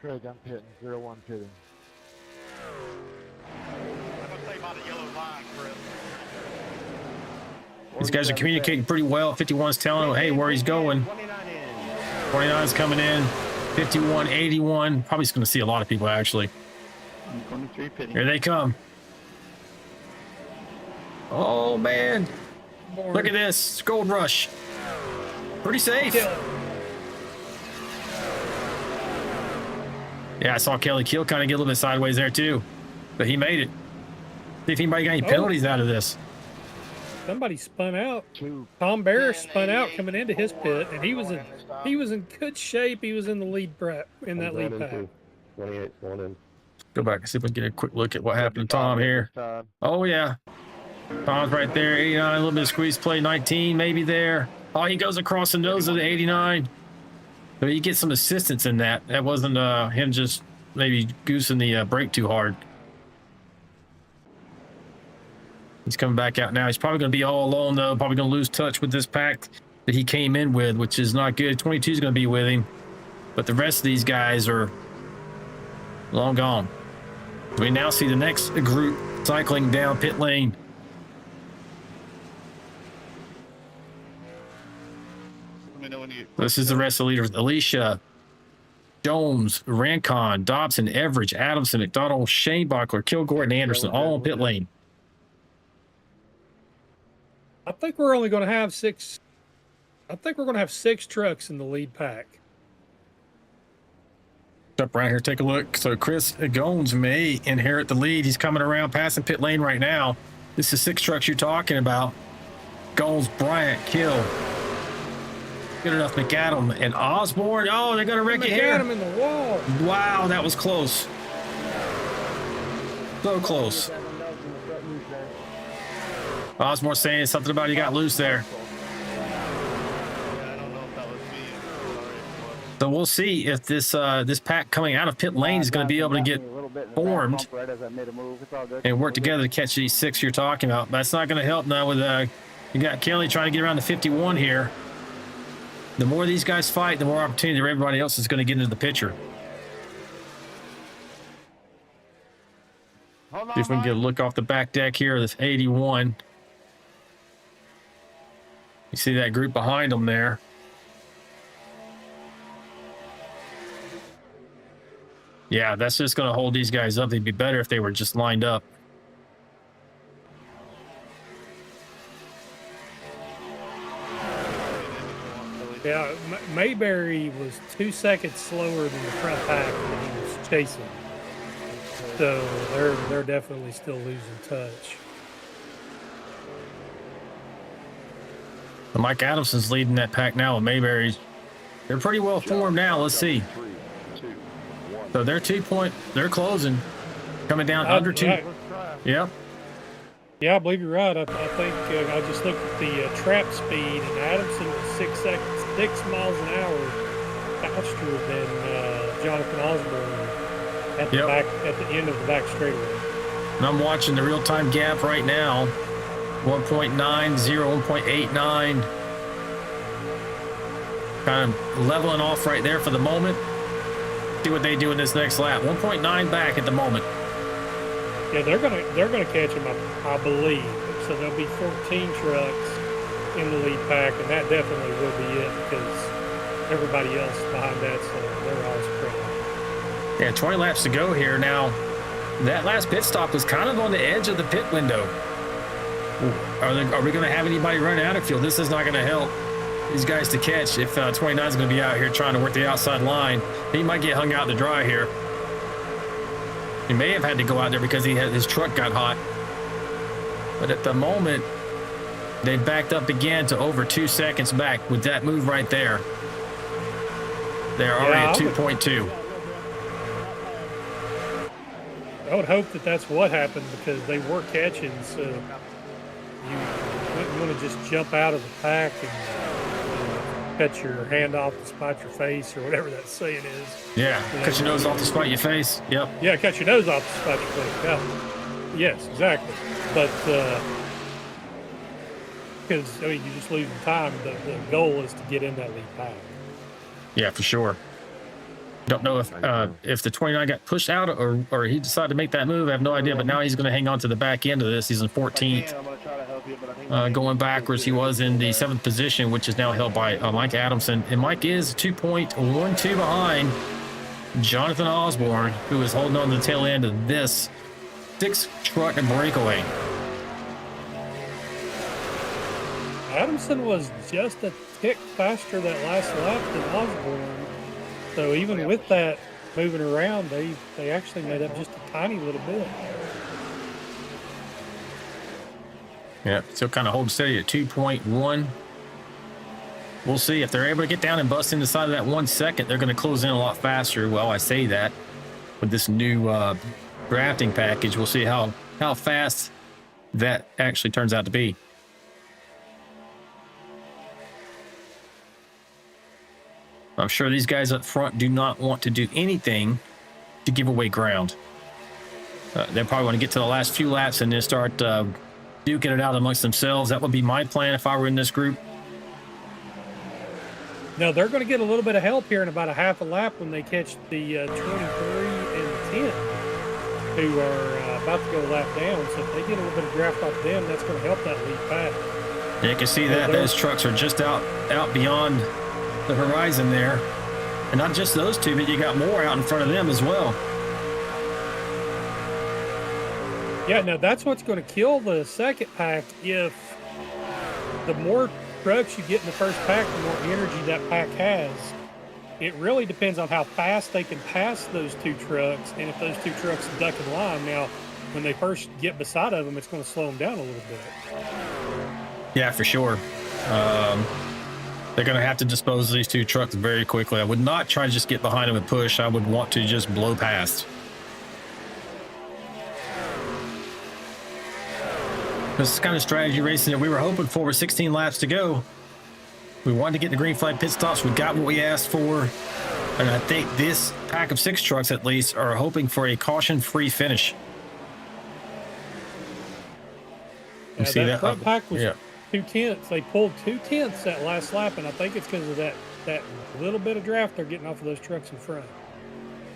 Craig, I'm pitting. 0-1 pitting. These guys are communicating pretty well. 51's telling him, hey, where he's going. 29's coming in. 51, 81. Probably going to see a lot of people, actually. 23 pitting. Here they come. Oh, man. Look at this. Gold Rush. Pretty safe. Yeah, I saw Kelly Keel kind of get a little bit sideways there, too. But he made it. See if anybody got any penalties out of this. Somebody spun out. Tom Barris spun out coming into his pit, and he was in good shape. He was in the lead in that lead pack. 28 going in. Go back and see if we can get a quick look at what happened to Tom here. Oh yeah, Tom's right there. 89, a little bit of squeeze play. 19 maybe there. Oh, he goes across the nose of the 89. But you get some assistance in that. That wasn't him just maybe goosing the brake too hard. He's coming back out now. He's probably going to be all alone, though. Probably going to lose touch with this pack that he came in with, which is not good. 22 is going to be with him. But the rest of these guys are long gone. We now see the next group cycling down pit lane. This is the rest of the leaders. Alicia, Jones, Rancon, Dobson, Everidge, Adamson, McDonald, Shane Buckler, Kilgore, and Anderson, all on pit lane. I think we're only going to have 6. I think we're going to have 6 trucks in the lead pack. Up right here, take a look. So Chris Gones may inherit the lead. He's coming around, passing pit lane right now. This is 6 trucks you're talking about. Gones, Bryant, Kill. Good enough, McAdam and Osborne. Oh, they're going to wreck it here. McAdam in the wall. Wow, that was close. So close. Osborne saying something about he got loose there. So we'll see if this this pack coming out of pit lane is going to be able to get formed Right as I made a move. It's all good. and work together to catch these 6 you're talking about. That's not going to help now with you got Kelly trying to get around the 51 here. The more these guys fight, the more opportunity everybody else is going to get into the picture. See if we can get a look off the back deck here of this 81. You see that group behind them there. Yeah, that's just going to hold these guys up. They'd be better if they were just lined up. Yeah, Mayberry was 2 seconds slower than the front pack when he was chasing. So they're definitely still losing touch. Mike Adamson's leading that pack now with Mayberry's. They're pretty well formed now. Let's see. So they're closing. Coming down under 2. Right. Yep. Yeah, I believe you're right. I think I just looked at the trap speed, and Adamson was 6 miles an hour faster than Jonathan Osborne at the back, at the end of the back straightaway. And I'm watching the real-time gap right now. 1.90, 1.89. Kind of leveling off right there for the moment. See what they do in this next lap. 1.9 back at the moment. Yeah, they're gonna catch him, I believe. So there'll be 14 trucks in the lead pack, and that definitely will be it because everybody else behind that, so they're all spread. Yeah, 20 laps to go here. Now, that last pit stop was kind of on the edge of the pit window. Are we going to have anybody run out of fuel? This is not going to help these guys to catch if 29 is going to be out here trying to work the outside line. He might get hung out to dry here. He may have had to go out there because his truck got hot. But at the moment, they backed up again to over 2 seconds back with that move right there. They're already at 2.2. I would hope that that's what happened because they were catching, so you wouldn't want to just jump out of the pack and cut your hand off to spite your face or whatever that saying is. Yeah, cut your nose off to spite your face. Yep. Yeah, cut your nose off to spite your face. Yeah. Yes, exactly. But because you're just losing time. The goal is to get in that lead pack. Yeah, for sure. Don't know if the 29 got pushed out or he decided to make that move. I have no idea, but now he's going to hang on to the back end of this. He's in 14th. Going backwards, he was in the 7th position, which is now held by Mike Adamson. And Mike is 2.12 behind Jonathan Osborne, who is holding on to the tail end of this 6 truck breakaway. Adamson was just a tick faster that last lap than Osborne. So even with that moving around, they actually made up just a tiny little bit. Yeah, still kind of holding steady at 2.1. We'll see if they're able to get down and bust in the side of that 1 second. They're going to close in a lot faster. Well, I say that with this new drafting package. We'll see how fast that actually turns out to be. I'm sure these guys up front do not want to do anything to give away ground. They probably want to get to the last few laps and then start duking it out amongst themselves. That would be my plan if I were in this group. Now, they're going to get a little bit of help here in about a half a lap when they catch the 23 and the 10, who are about to go lap down. So if they get a little bit of draft off them, that's going to help that lead pack. Yeah, you can see that those trucks are just out beyond the horizon there. And not just those two, but you got more out in front of them as well. Yeah, now that's what's going to kill the second pack. If the more trucks you get in the first pack, the more energy that pack has. It really depends on how fast they can pass those 2 trucks and if those 2 trucks duck in line. Now, when they first get beside of them, it's going to slow them down a little bit. Yeah, for sure. They're going to have to dispose of these 2 trucks very quickly. I would not try to just get behind them and push. I would want to just blow past. This is kind of strategy racing that we were hoping for with 16 laps to go. We wanted to get the green flag pit stops. We got what we asked for. And I think this pack of 6 trucks, at least, are hoping for a caution-free finish. Yeah, see that front pack was yeah. 2/10. They pulled 2/10 that last lap, and I think it's because of that little bit of draft they're getting off of those trucks in front.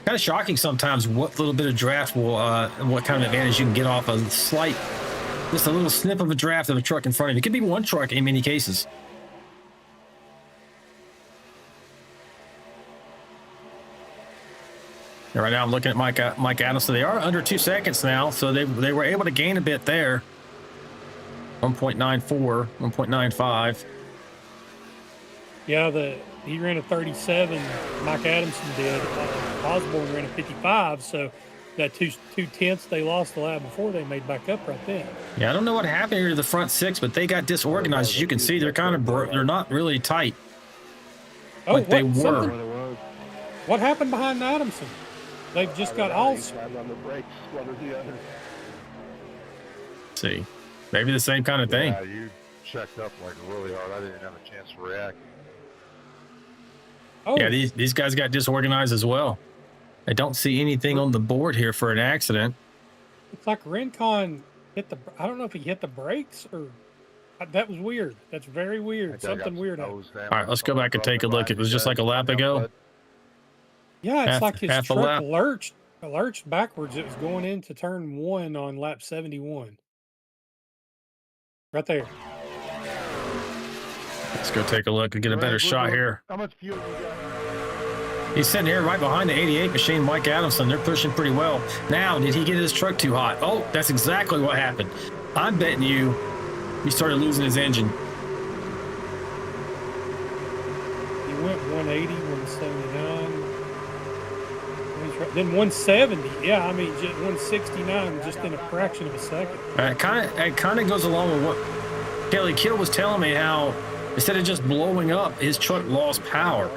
Kind of shocking sometimes what little bit of draft will, what kind of advantage you can get off a slight, just a little snip of a draft of a truck in front of you. It could be one truck in many cases. And right now I'm looking at Mike Adams. So they are under 2 seconds now. So they were able to gain a bit there. 1.94, 1.95. Yeah, he ran a 37. Mike Adamson did. Osborne ran a 55. So that 2/10 they lost the lap before, they made back up right then. Yeah, I don't know what happened here to the front 6, but they got disorganized. As you can see, they're kind of they're not really tight. Oh, like they were. What happened behind Adamson? They've just got all. On the brakes, one or the other. See, maybe the same kind of thing. Yeah, you checked up like really hard. I didn't have a chance to react. Oh. Yeah, these guys got disorganized as well. I don't see anything on the board here for an accident. It's like Rincon hit the. I don't know if he hit the brakes or. That was weird. That's very weird. Something weird happened. All right, let's go back and take a look. It was just like a lap ago. Yeah, it's like his half a truck lap. lurched backwards. It was going into turn 1 on lap 71. Right there. Let's go take a look and get a better shot here. How much fuel you got? He's sitting here right behind the 88 machine, Mike Adamson. They're pushing pretty well. Now, did he get his truck too hot? Oh, that's exactly what happened. I'm betting you he started losing his engine. He went 180, 179. Then 170. Yeah, I mean, just 169 just in a fraction of a second. It kind of goes along with what Kelly Kill was telling me, how instead of just blowing up, his truck lost power.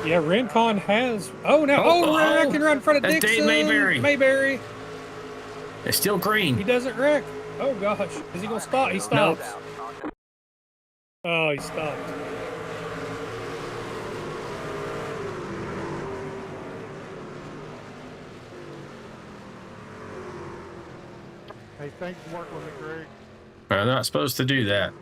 Yeah, Rincon has. Oh, no. Wrecking right in front of That's Dixon. Dave Mayberry. It's still green. He doesn't wreck. Oh, gosh. Is he going to stop? He stops. Nope. Oh, he stopped. Hey, thanks for working with me, Greg. They're not supposed to do that.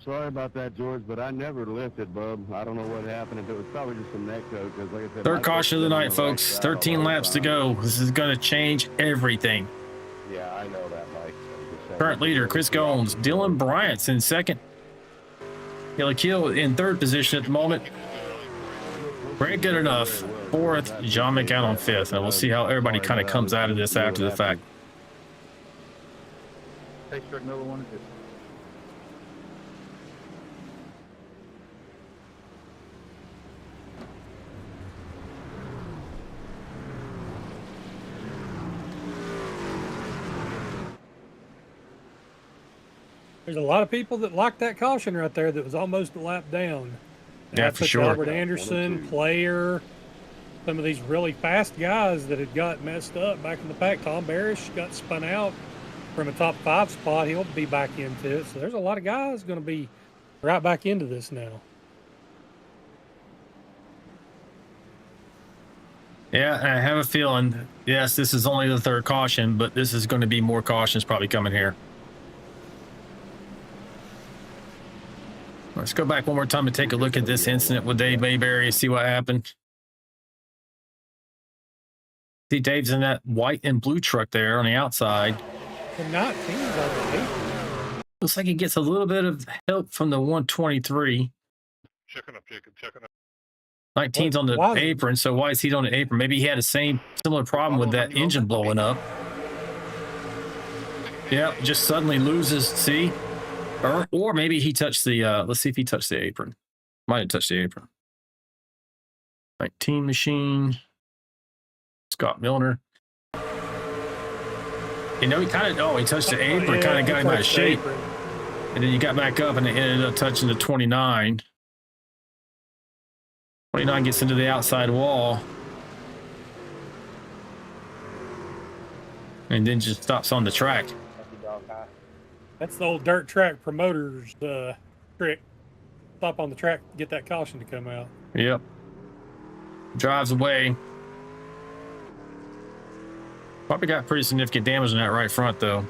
Sorry about that, George, but I never lifted, bub. I don't know what happened. If it was probably just some neck code, because like I said, Third caution of the night, folks. 13 laps to go. This is going to change everything. Yeah, I know that, Mike. Current leader, Chris Gomes. Dylan Bryant's in second. Kelly Kill in third position at the moment. Greg good enough. Fourth, John McCown on fifth. And we'll see how everybody kind of comes out of this after the fact. Take strike number 1 and 2. There's a lot of people that liked that caution right there that was almost a lap down. Yeah, for sure. Albert Anderson, Player, some of these really fast guys that had got messed up back in the pack. Tom Barish got spun out from a top 5 spot. He'll be back into it. So there's a lot of guys going to be right back into this now. Yeah, I have a feeling, yes, this is only the third caution, but this is going to be more cautions probably coming here. Let's go back one more time and take a look at this incident with Dave Mayberry and see what happened. See, Dave's in that white and blue truck there on the outside. The 19's on the 8. Looks like he gets a little bit of help from the 123. Checking up, Jacob, checking up. 19's on the apron, so why is he on the apron? Maybe he had the similar problem with that engine blowing up. Yeah, just suddenly loses, see? Or maybe he touched the, let's see if he touched the apron. Might have touched the apron. 19 machine. Scott Milner. You know, he touched the apron, kind of got him out of shape. And then you got back up and it ended up touching the 29. 29 gets into the outside wall. And then just stops on the track. That's the old dirt track promoters trick. stop on the track to get that caution to come out. Yep. Drives away. Probably got pretty significant damage in that right front, though.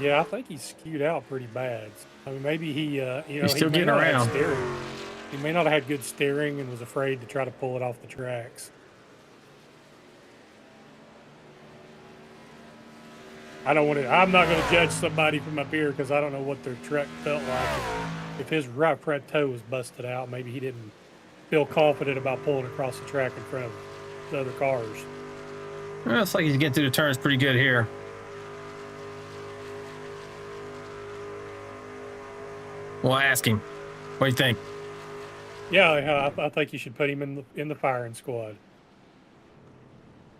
Yeah, I think he's skewed out pretty bad. I mean, maybe he, He's still getting around. He may not have had good steering and was afraid to try to pull it off the tracks. I'm not going to judge somebody from up here because I don't know what their truck felt like. If his right front toe was busted out, maybe he didn't feel confident about pulling across the track in front of the other cars. Well, looks like he's getting through the turns pretty good here. We'll ask him. What do you think? Yeah, I think you should put him in the firing squad.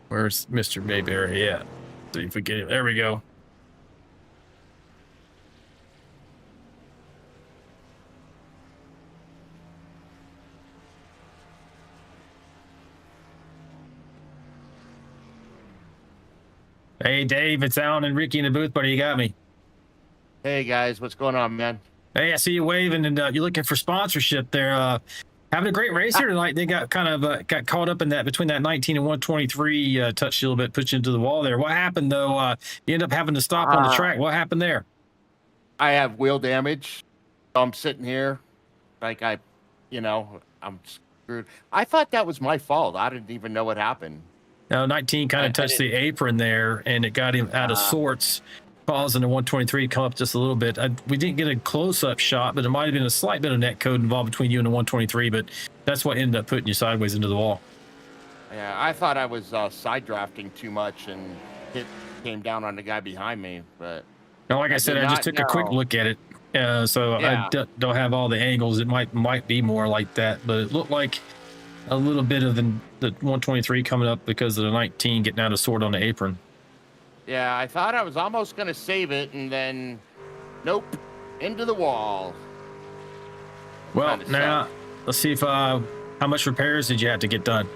Where's Mr. Mayberry at? See if we get him. There we go. Hey, Dave, it's Alan and Ricky in the booth, buddy. You got me. Hey guys, what's going on, man? Hey, I see you waving, and you're looking for sponsorship there. Having a great race here tonight. They got kind of got caught up in that between that 19 and 123 touch a little bit, put you into the wall there. What happened though? You end up having to stop on the track. What happened there? I have wheel damage. I'm sitting here like I'm screwed. I thought that was my fault. I didn't even know what happened. Now 19 kind of touched the apron there, and it got him out of sorts, causing the 123 to come up just a little bit. We didn't get a close-up shot, but it might have been a slight bit of net code involved between you and the 123, but that's what ended up putting you sideways into the wall. Yeah, I thought I was side drafting too much, and it came down on the guy behind me. But now, like I said, I just took a quick look at it, so yeah. I don't have all the angles. It might be more like that, but it looked like a little bit of the 123 coming up because of the 19 getting out of sort on the apron. Yeah, I thought I was almost going to save it, and then, nope, into the wall. Well, now, let's see if, how much repairs did you have to get done?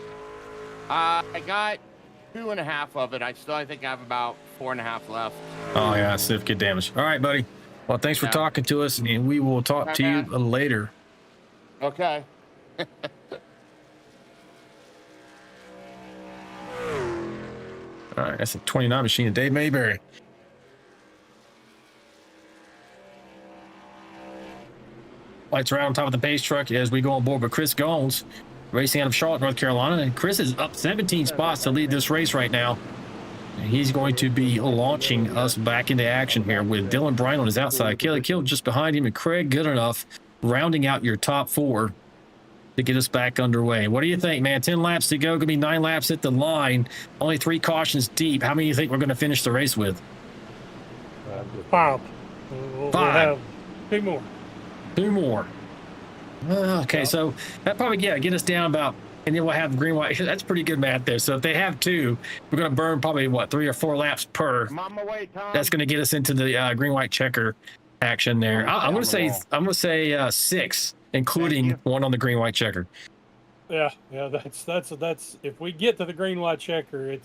I got 2.5 of it. I think I have about 4.5 left. Oh, yeah, significant damage. All right, buddy. Well, thanks for talking to us, and we will talk to you later. Okay. All right, that's a 29 machine of Dave Mayberry. Lights around on top of the base truck as we go on board with Chris Goins, racing out of Charlotte, North Carolina. And Chris is up 17 spots to lead this race right now. And he's going to be launching us back into action here with Dylan Bryan on his outside, Kelly Kill just behind him, and Craig Goodenough rounding out your top 4 to get us back underway. What do you think, man? 10 laps to go. Gonna be 9 laps at the line. Only 3 cautions deep. How many do you think we're going to finish the race with? 5. We'll have 2 more. 2 more. Okay, so that probably get us down about, and then we'll have green white. That's pretty good math there. So if they have 2, we're going to burn probably 3 or 4 laps per. That's going to get us into the green white checker action there. I'm going to say 6. Including one on the green white checker. Yeah, that's if we get to the green white checker,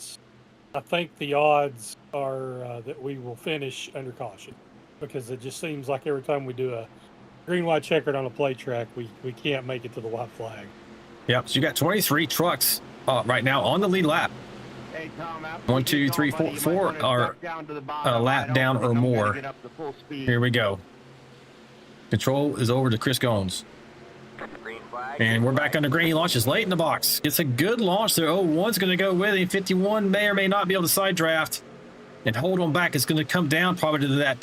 I think the odds are that we will finish under caution, because it just seems like every time we do a green white checkered on a play track, we can't make it to the white flag. Yep. So you got 23 trucks right now on the lead lap. Hey, Tom, 1, 2, 3, 4 are a lap down or more. Here we go. Control is over to Chris Goins. And we're back under green. He launches late in the box. It's a good launch there. 1's going to go with him. 51 may or may not be able to side draft and hold on back. It's going to come down probably to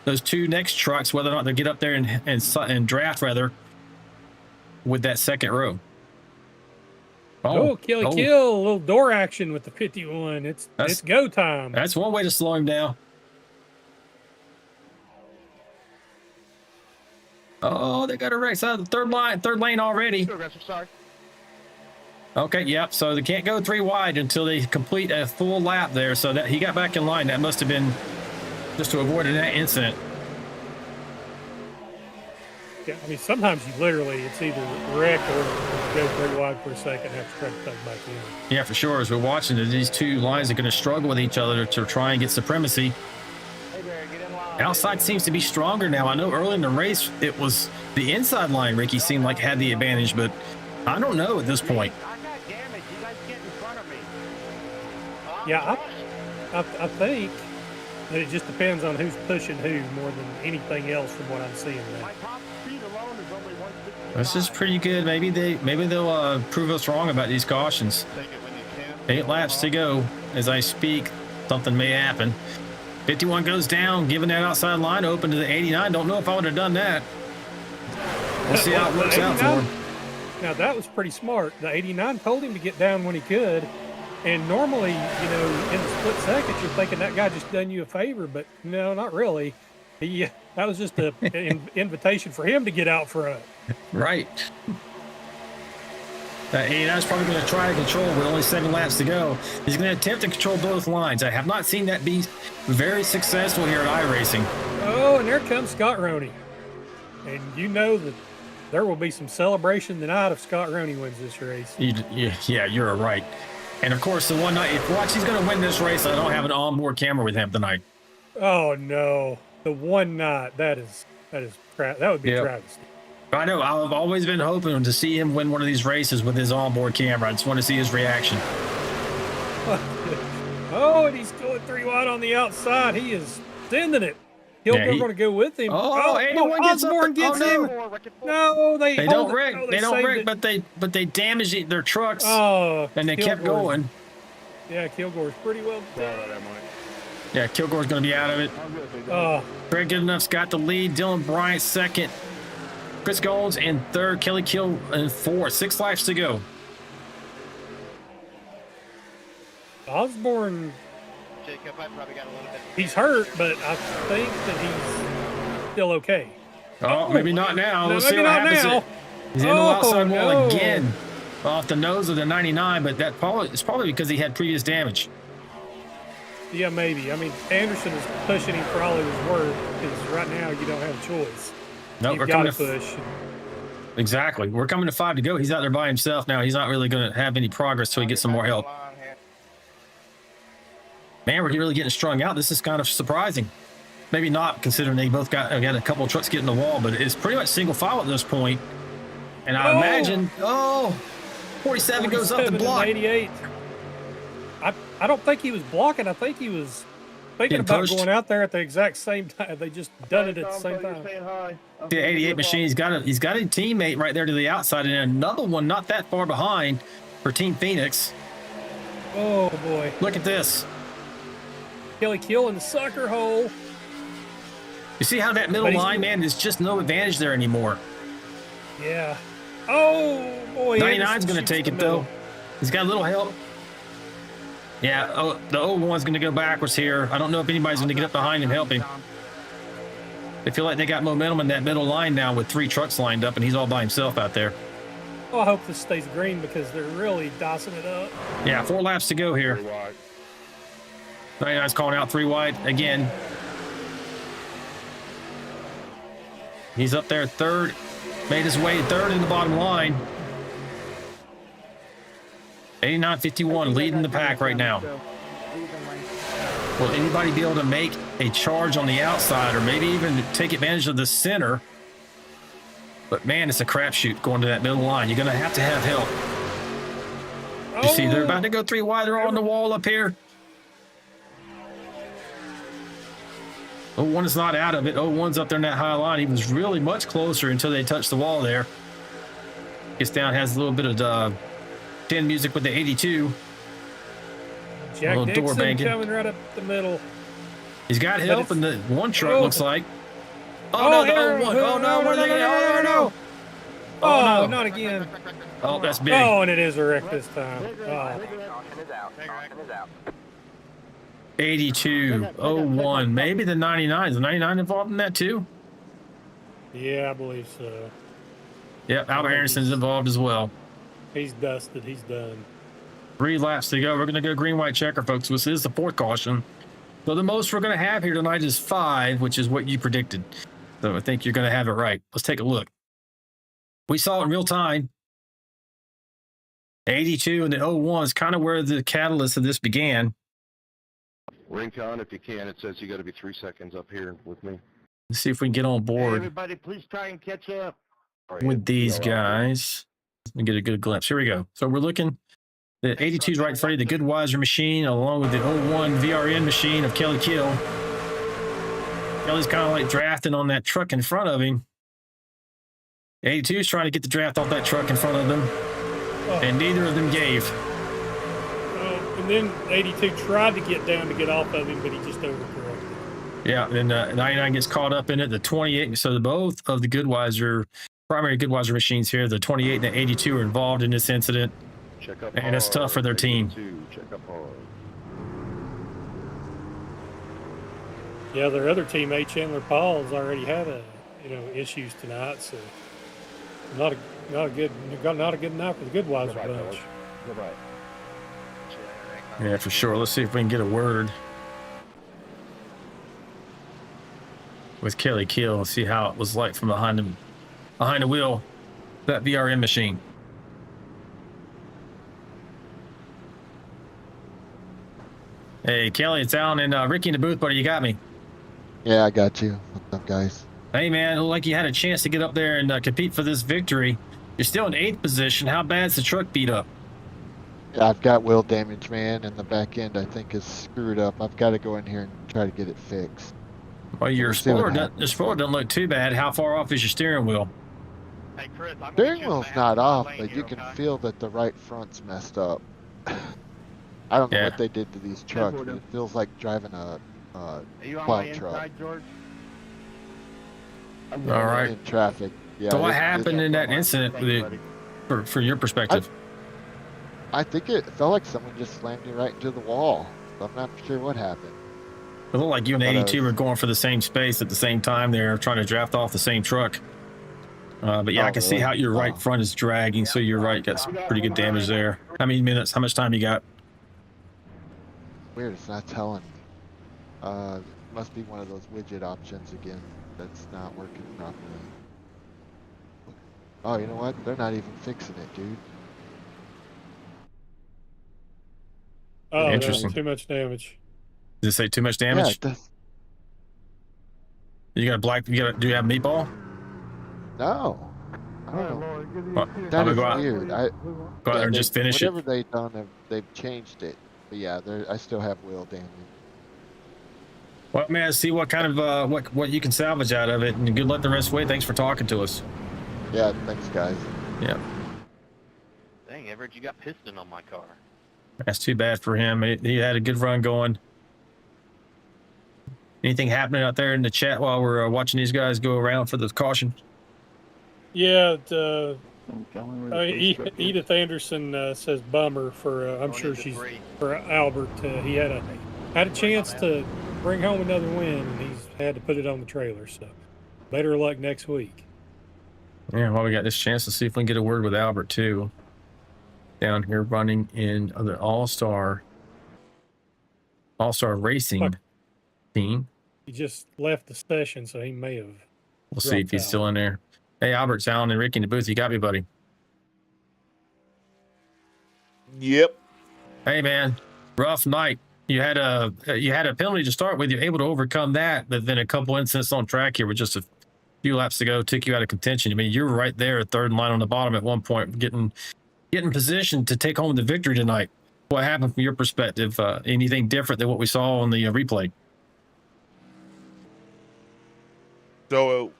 those 2 next trucks, whether or not they get up there and draft rather with that second row. Kill, a little door action with the 51. It's go time. That's one way to slow him down. Oh, they got a wreck side of the third lane already. Okay, yep. So they can't go 3 wide until they complete a full lap there. So that he got back in line. That must have been just to avoid that incident. Yeah, I mean, sometimes it's either wreck or go 3 wide for a second and have to try to tuck back in. Yeah, for sure. As we're watching, these 2 lines are going to struggle with each other to try and get supremacy. Hey, Barry, get in line. Outside seems to be stronger now. I know early in the race, it was the inside line, Ricky, seemed like had the advantage, but I don't know at this point. I got damage. You guys get in front of me. Yeah, I think that it just depends on who's pushing who more than anything else from what I'm seeing now. My top speed alone is only 165. This is pretty good. Maybe they'll prove us wrong about these cautions. 8 laps to go as I speak. Something may happen. 51 goes down, giving that outside line open to the 89. Don't know if I would have done that. We'll see how it works out for him. Now, that was pretty smart. The 89 told him to get down when he could. And normally, you know, in the split second, you're thinking that guy just done you a favor. But no, not really. That was just an invitation for him to get out front. Right. That 89 is probably going to try to control with only 7 laps to go. He's going to attempt to control both lines. I have not seen that be very successful here at iRacing. Oh, and there comes Scott Roney. And you know that there will be some celebration tonight if Scott Roney wins this race. Yeah, you're right. And of course, the one night, if watch, he's going to win this race. I don't have an onboard camera with him tonight. Oh no, the one night that would be travesty. I know. I've always been hoping to see him win one of these races with his onboard camera. I just want to see his reaction. Oh, and he's going 3 wide on the outside. He is sending it. Kilgore going to go with him. Oh, 81 gets Osborne gets no. him. No, they don't wreck. Oh, they don't wreck, but they damaged their trucks. Oh, and they kept going. Yeah, Kilgore's pretty well done. Yeah, Kilgore's going to be out of it. Oh, Greg Goodenough's got the lead. Dylan Bryant second. Chris Golds in third. Kelly Kill in fourth. 6 laps to go. Osborne. Jacob, I probably got a little bit. He's hurt, but I think that he's still okay. Oh, maybe not now. No, Let's see maybe what not happens. now. He's in the outside wall no. again. Off the nose of the 99, but it's probably because he had previous damage. Yeah, maybe. I mean, Anderson is pushing him for all he was worth because right now you don't have a choice. No, You've got to push. Exactly. We're coming to 5 to go. He's out there by himself now. He's not really going to have any progress till he gets some more help. Man, we're really getting strung out. This is kind of surprising. Maybe not, considering they both got a couple of trucks getting the wall, but it's pretty much single file at this point. And I imagine, 47 goes up the block. 88. I don't think he was blocking. I think he was thinking Getting about pushed. going out there at the exact same time. They just done it at the same time. The 88 machine, he's got a teammate right there to the outside, and another one not that far behind for Team Phoenix. Oh boy! Look at this. Kelly Kill in the sucker hole. You see how that middle line, man, there's just no advantage there anymore. Yeah. Oh boy! 99's going to take it though. He's got a little help. Yeah, the 01's going to go backwards here. I don't know if anybody's going to get up behind him and help him. They feel like they got momentum in that middle line now with 3 trucks lined up, and he's all by himself out there. Well, I hope this stays green because they're really dicing it up. Yeah, 4 laps to go here. 99's calling out 3 wide again. He's up there third. Made his way third in the bottom line. 89.51 leading the pack right now. Will anybody be able to make a charge on the outside or maybe even take advantage of the center? But man, it's a crapshoot going to that middle line. You're going to have help. You see, they're about to go 3 wide. They're on the wall up here. 01 is not out of it. 01's up there in that high line. He was really much closer until they touched the wall there. Gets down, has a little bit of 10 music with the 82. Jack Dixon coming right up the middle. He's got help in the one truck, looks like. Oh, no, the 01. Oh, no, where are they going? No. Oh, no, not again. Oh, that's big. Oh, and it is a wreck this time. Oh. 82, 01. Maybe the 99. Is the 99 involved in that too? Yeah, I believe so. Yep, Albert Anderson's involved as well. He's dusted. He's done. 3 laps to go. We're going to go green, white checker, folks. This is the 4th caution. So the most we're going to have here tonight is 5, which is what you predicted. So I think you're going to have it right. Let's take a look. We saw it in real time. 82 and the 01 is kind of where the catalyst of this began. Rincon, if you can, it says you got to be 3 seconds up here with me. Let's see if we can get on Hey, board everybody, please try and catch up. with these guys. Let me get a good glimpse. Here we go. So we're looking. The 82's right in front of you, the Goodweiser machine, along with the 01 VRN machine of Kelly Kill. Kelly's kind of like drafting on that truck in front of him. 82 is trying to get the draft off that truck in front of them, and neither of them gave. And then 82 tried to get down to get off of him, but he just overcorrected. Yeah, and 99 gets caught up in it. The 28, so both of the primary Goodweiser machines here, the 28 and the 82 are involved in this incident. Check up And it's tough for their team. Check up hard. Yeah, their other teammate Chandler Paul's already had issues tonight, so not a good night for the Goodweiser bunch. Good right. Yeah, for sure. Let's see if we can get a word with Kelly Kill and see how it was like from behind the wheel, that VRM machine. Hey, Kelly, it's Alan and Ricky in the booth, buddy. You got me. Yeah, I got you. What's up, guys? Hey, man, it looked like you had a chance to get up there and compete for this victory. You're still in 8th position. How bad's the truck beat up? Yeah, I've got wheel damage, man, and the back end I think is screwed up. I've got to go in here and try to get it fixed. Well, your We'll see what spoiler doesn't look too bad. How far off is your steering wheel? Hey, Chris, I'm Steering gonna wheel's get not you off, lane but here, you can okay? feel that the right front's messed up. I don't know Yeah. what they did to these trucks, but it feels like driving a Are you on plow my truck inside, George? All right. in traffic. Yeah. So what it- happened in that incident for your perspective? I think it felt like someone just slammed me right into the wall. I'm not sure what happened. It looked like you and I thought I 82 was- were going for the same space at the same time. They're trying to draft off the same truck. But yeah, I Oh, can see really? how your right Oh. front is dragging. So you're right. Got some pretty good damage there. How many minutes? How much time you got? Weird, it's not telling. Must be one of those widget options again that's not working properly. Oh, you know what? They're not even fixing it, dude. Oh, that was Interesting. too much damage. Did it say too much Yeah, damage? it does. Do you have meatball? No. I don't know. Well, That I'm is gonna weird. go out there and just finish it. Whatever they've done, they've changed it. But yeah, I still have wheel damage. Well, man, see what kind of what you can salvage out of it, and good luck the rest of the way. Thanks for talking to us. Yeah, thanks, guys. Yeah, Dang, Everett, you got piston on my car. that's too bad for him. He had a good run going. Anything happening out there in the chat while we're watching these guys go around for the caution? Yeah, Edith Anderson says bummer for. I'm Going sure into she's three. for Albert. He had a chance to bring home another win, and he's had to put it on the trailer. So better luck next week. Yeah, well, we got this chance to see if we can get a word with Albert too. Down here running in the All-Star Racing team. He just left the session, so he may have. We'll see if he's dropped still in there. Hey, Albert, Alan, and Ricky in the booth. You got me, buddy. Yep. Hey, man, rough night. You had a penalty to start with. You're able to overcome that, but then a couple incidents on track here with just a few laps to go took you out of contention. I mean, you were right there, third line on the bottom at one point, getting positioned to take home the victory tonight. What happened from your perspective? Anything different than what we saw on the replay? So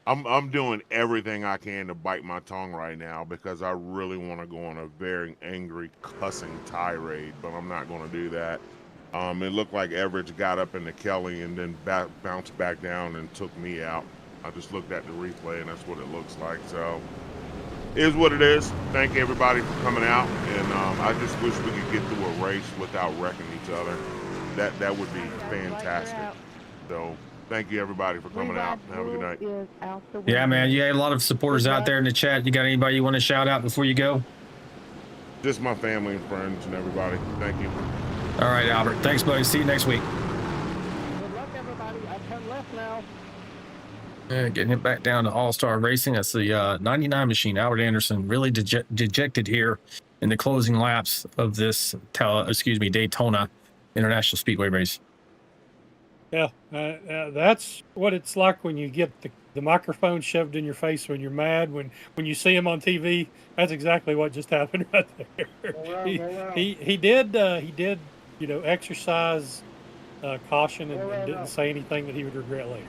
I'm doing everything I can to bite my tongue right now because I really want to go on a very angry cussing tirade, but I'm not going to do that. It looked like Everett got up into Kelly and then bounced back down and took me out. I just looked at the replay and that's what it looks like. So it is what it is. Thank everybody for coming out, and I just wish we could get through a race without wrecking each other. That would be fantastic. So thank you everybody for coming out. Have a good night. Yeah, man, you had a lot of supporters out there in the chat. You got anybody you want to shout out before you go? Just my family and friends and everybody. Thank you. All right, Albert. Thanks, buddy. See you next week. Good luck, everybody. I turn left now. Getting it back down to All-Star Racing. That's the 99 machine. Albert Anderson really dejected here in the closing laps of this Daytona. International Speedway race. Yeah, that's what it's like when you get the microphone shoved in your face when you're mad. When you see him on TV, that's exactly what just happened right there. He did exercise caution and didn't say anything that he would regret later.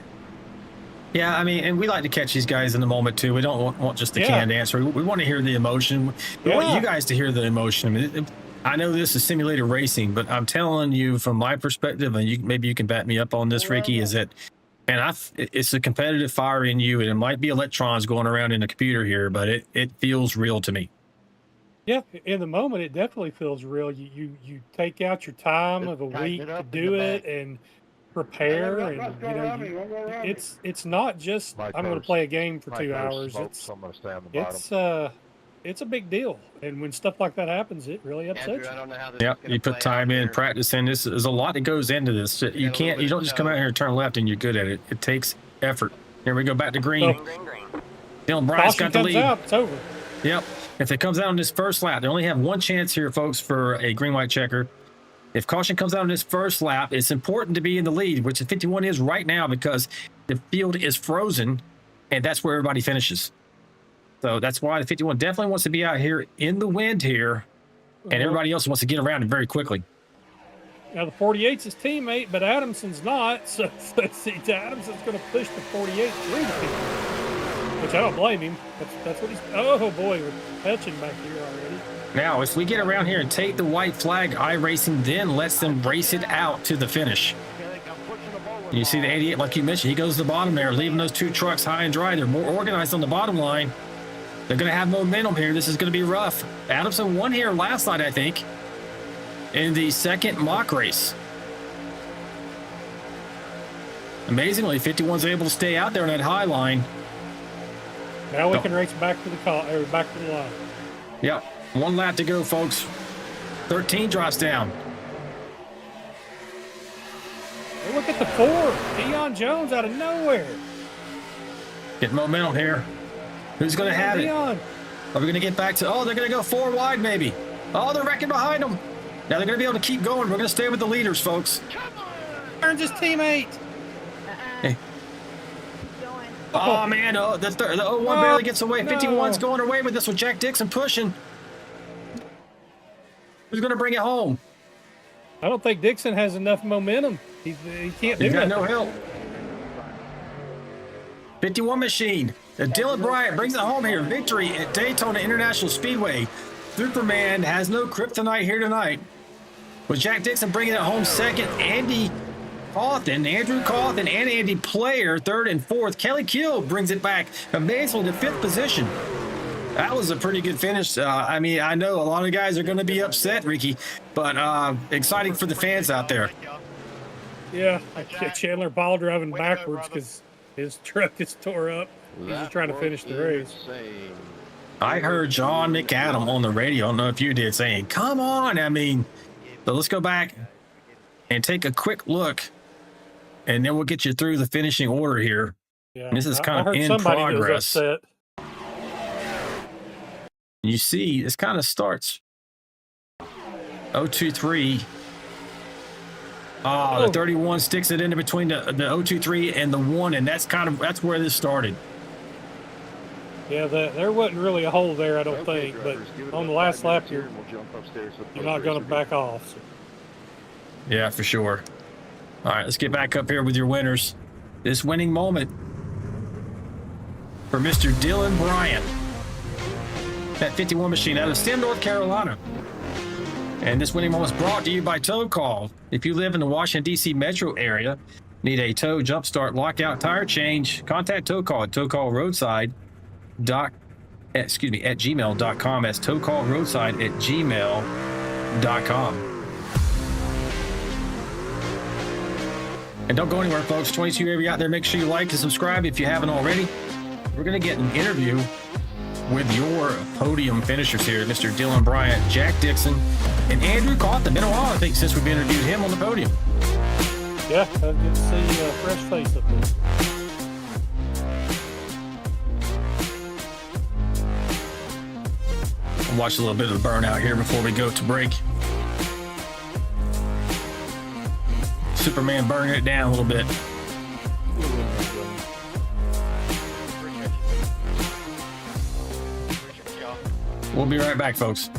Yeah, I mean, and we like to catch these guys in the moment too. We don't want just the canned answer. We want to hear the emotion. We want you guys to hear the emotion. I know this is simulated racing, but I'm telling you from my perspective, and maybe you can back me up on this, Ricky, is that, and it's a competitive fire in you, and it might be electrons going around in the computer here, but it feels real to me. Yeah, in the moment, it definitely feels real. You take out your time of a week to do it and prepare, and it's not just I'm going to play a game for 2 hours. It's a big deal, and when stuff like that happens, it really upsets you. Yeah, you put time in, practice in. There's a lot that goes into this. You don't just come out here and turn left and you're good at it. It takes effort. Here we go back to green. Dylan Bryant's got the lead. Out, it's over. Yep. If it comes out on this first lap, they only have one chance here, folks, for a green-white checker. If caution comes out on this first lap, it's important to be in the lead, which the 51 is right now because the field is frozen, and that's where everybody finishes. So that's why the 51 definitely wants to be out here in the wind here, and everybody else wants to get around it very quickly. Now, the 48's his teammate, but Adamson's not. So Adamson's going to push the 48 through the 51, which I don't blame him. That's what he's... Oh, boy, we're touching back here already. Now, if we get around here and take the white flag, iRacing then lets them race it out to the finish. And you see the 88, like you mentioned, he goes to the bottom there, leaving those two trucks high and dry. They're more organized on the bottom line. They're going to have momentum here. This is going to be rough. Adamson won here last night, I think, in the second mock race. Amazingly, 51's able to stay out there on that high line. Now we can race back to the line. Yep. One lap to go, folks. 13 drops down. Hey, look at the 4. Deion Jones out of nowhere. Getting momentum here. Who's going to have it? Are we going to get back to... Oh, they're going to go 4 wide, maybe. Oh, they're wrecking behind them. Now they're going to be able to keep going. We're going to stay with the leaders, folks. Turns his teammate. Hey. Oh, man. Oh, the 01 barely gets away. 51's going away with this with Jack Dixon pushing. Who's going to bring it home? I don't think Dixon has enough momentum. He can't do it. He's got no help. 51 machine. Dylan Bryant brings it home here. Victory at Daytona International Speedway. Superman has no kryptonite here tonight. With Jack Dixon bringing it home second. Andrew Cawthon, and Andy Player third and fourth. Kelly Kill brings it back amazingly to 5th position. That was a pretty good finish. I mean, I know a lot of guys are going to be upset, Ricky, but exciting for the fans out there. Yeah, Chandler Ball driving backwards because his truck is tore up. He's just trying to finish the race. I heard John McAdam on the radio. I don't know if you did, saying, come on. I mean, so let's go back and take a quick look, and then we'll get you through the finishing order here. Yeah, and this is kind of in progress. You see, this kind of starts 023. The 31 sticks it in between the 023 and the 1, and that's where this started. Yeah, there wasn't really a hole there, I don't think, but on the last lap, you're not going to back off. So. Yeah, for sure. All right, let's get back up here with your winners. This winning moment for Mr. Dylan Bryant. That 51 machine out of Stem, North Carolina. And this winning moment was brought to you by Tow Call. If you live in the Washington, D.C. metro area, need a tow, jump start, lockout, tire change, contact Tow Call at towcallroadside.gmail.com. That's towcallroadside@gmail.com. And don't go anywhere, folks. 22 area out there. Make sure you like and subscribe if you haven't already. We're going to get an interview with your podium finishers here, Mr. Dylan Bryant, Jack Dixon, and Andrew Cawthon. Been a while, I think, since we've interviewed him on the podium. Yeah, good to see a fresh face up there. We'll watch a little bit of the burnout here before we go to break. Superman burning it down a little bit. Appreciate y'all. We'll be right back, folks.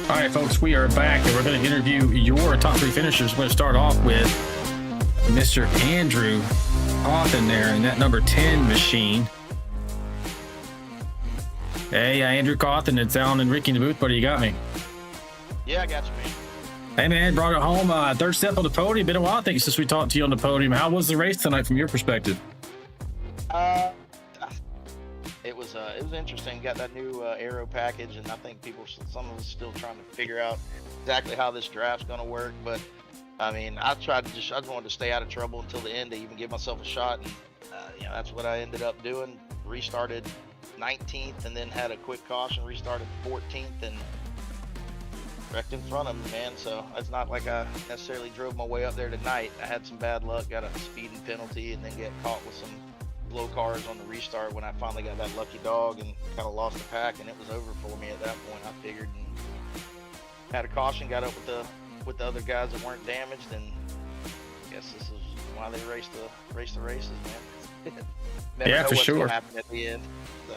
All right, folks, we are back, and we're going to interview your top three finishers. We're going to start off with Mr. Andrew Cawthon there in that number 10 machine. Hey, Andrew Cawthon, it's Alan and Ricky in the booth, buddy. You got me? Yeah, I got you, man. Hey, man, brought it home. Third step on the podium. Been a while, I think, since we talked to you on the podium. How was the race tonight from your perspective? It was interesting. Got that new aero package, and I think some of us still trying to figure out exactly how this draft's going to work. But I mean, I just wanted to stay out of trouble until the end to even give myself a shot, and that's what I ended up doing. Restarted 19th, and then had a quick caution. Restarted 14th, and wrecked in front of me, man. So it's not like I necessarily drove my way up there tonight. I had some bad luck, got a speeding penalty, and then get caught with some low cars on the restart when I finally got that lucky dog and kind of lost the pack, and it was over for me at that point. I figured, and had a caution, got up with the other guys that weren't damaged, and I guess this is why they race the races, man. Never yeah, know for what's sure. gonna happen at the end. So.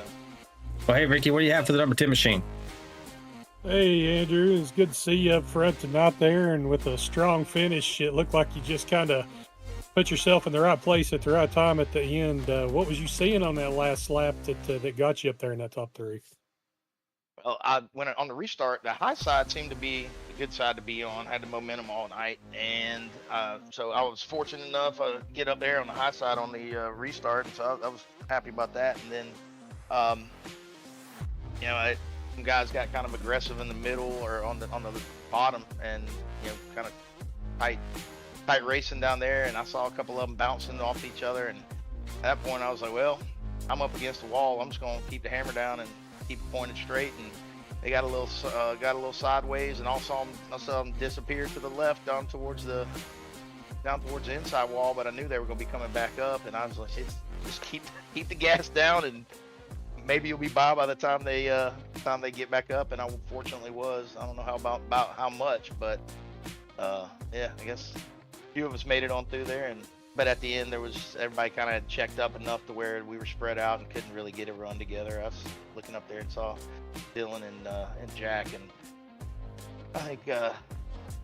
Well, hey, Ricky, what do you have for the number 10 machine? Hey, Andrew, it's good to see you up front tonight there, and with a strong finish, it looked like you just kind of put yourself in the right place at the right time at the end. What was you seeing on that last lap that got you up there in that top three? Well, I went on the restart. The high side seemed to be good side to be on. Had the momentum all night, and so I was fortunate enough to get up there on the high side on the restart, and so I was happy about that. And then, some guys got kind of aggressive in the middle or on the bottom, and kind of tight racing down there, and I saw a couple of them bouncing off each other, and at that point I was like, well, I'm up against the wall. I'm just going to keep the hammer down and keep it pointed straight. And they got a little sideways, and I saw them disappear to the left down towards the inside wall. But I knew they were going to be coming back up, and I was like, just keep the gas down, and maybe you'll be by the time they get back up. And I fortunately was. I don't know about how much, but yeah, I guess a few of us made it on through there. But at the end, everybody kind of checked up enough to where we were spread out and couldn't really get a run together. I was looking up there and saw Dylan and Jack, and I think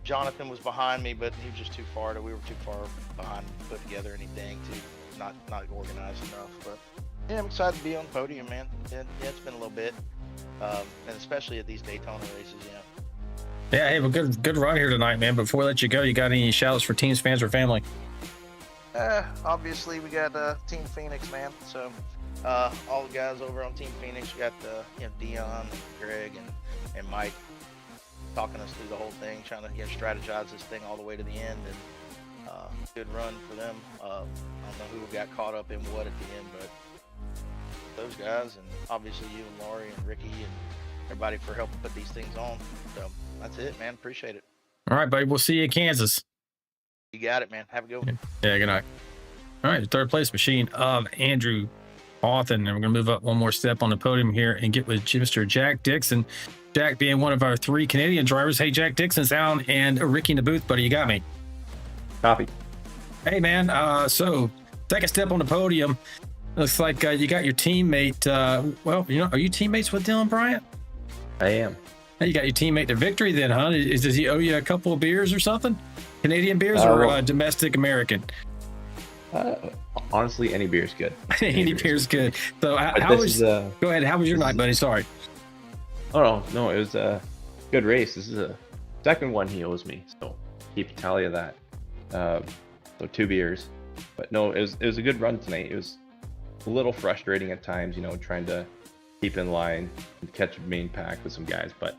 Jonathan was behind me, but he was just too far. We were too far behind to put together anything, to not organized enough. But yeah, I'm excited to be on the podium, man. Yeah, it's been a little bit, and especially at these Daytona races, Yeah, hey, well, good run here tonight, man. Before we let you go, you got any shout outs for teams, fans, or family? Obviously we got Team Phoenix, man. So all the guys over on Team Phoenix, we got Dion, and Greg, and Mike talking us through the whole thing, trying to strategize this thing all the way to the end. And good run for them. I don't know who got caught up in what at the end, but those guys, and obviously you and Laurie and Ricky and everybody for helping put these things on. So that's it, man. Appreciate it. All right, buddy. We'll see you in Kansas. You got it, man. Have a good one. Yeah, good night. All right, third place machine of Andrew Hawthorne. And we're going to move up one more step on the podium here and get with Mr. Jack Dixon. Jack being one of our 3 Canadian drivers. Hey, Jack Dixon's down, and Ricky in the booth, buddy. You got me. Copy. Hey, man. So second step on the podium. Looks like you got your teammate. Are you teammates with Dylan Bryant? I am. Hey, you got your teammate to victory then, huh? Does he owe you a couple of beers or something? Canadian beers or domestic American? Honestly, any beer is good. Any beer's good. So go ahead. How was your night, buddy? Sorry. Oh, no, it was a good race. This is a second one he owes me, so keep a tally of that. So 2 beers. But no, it was a good run tonight. It was a little frustrating at times, trying to keep in line and catch a main pack with some guys, but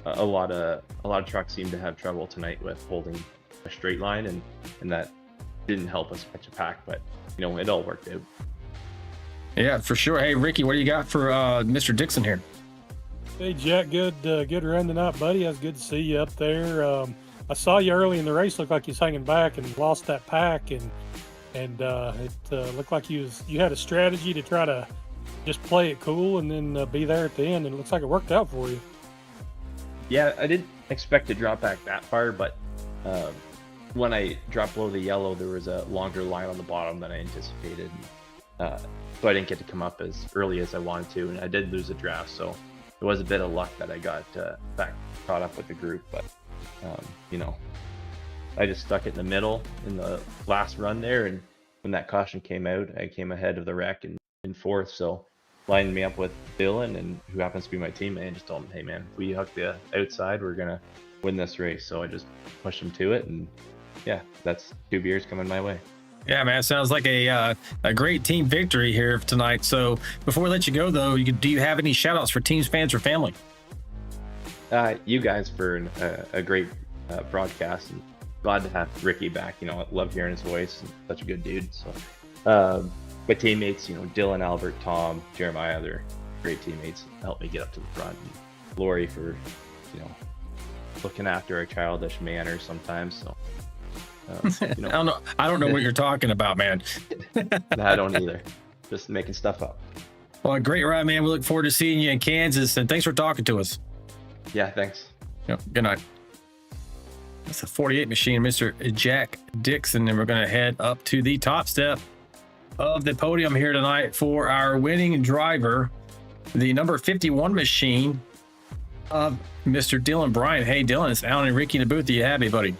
a lot of trucks seem to have trouble tonight with holding a straight line, and that didn't help us catch a pack, but it all worked out. Yeah, for sure. Hey, Ricky, what do you got for Mr. Dixon here? Hey, Jack, good run tonight, buddy. It was good to see you up there. I saw you early in the race. Looked like you was hanging back and lost that pack, and it looked like you had a strategy to try to just play it cool and then be there at the end, and it looks like it worked out for you. Yeah, I didn't expect to drop back that far, but when I dropped below the yellow, there was a longer line on the bottom than I anticipated. So I didn't get to come up as early as I wanted to, and I did lose a draft, so it was a bit of luck that I got back caught up with the group, but I just stuck it in the middle in the last run there, and when that caution came out, I came ahead of the wreck and in 4th, so lined me up with Dylan, and who happens to be my teammate, and just told him, hey man, if we hook the outside, we're gonna win this race. So I just pushed him to it, and yeah, that's 2 beers coming my way. Yeah, man, it sounds like a great team victory here tonight. So before we let you go, though, do you have any shout outs for teams, fans, or family? You guys for a great broadcast, and glad to have Ricky back. I love hearing his voice, and such a good dude. So my teammates, Dylan, Albert, Tom, Jeremiah, they're great teammates. Helped me get up to the front. And Lori for, looking after a childish manner sometimes. So, I don't know what you're talking about, man. I don't either. Just making stuff up. Well, great ride, man. We look forward to seeing you in Kansas, and thanks for talking to us. Yeah, thanks. Good night. That's a 48 machine, Mr. Jack Dixon, and we're going to head up to the top step of the podium here tonight for our winning driver, the number 51 machine of Mr. Dylan Bryant. Hey, Dylan, it's Alan and Ricky in the booth. Are you happy, buddy?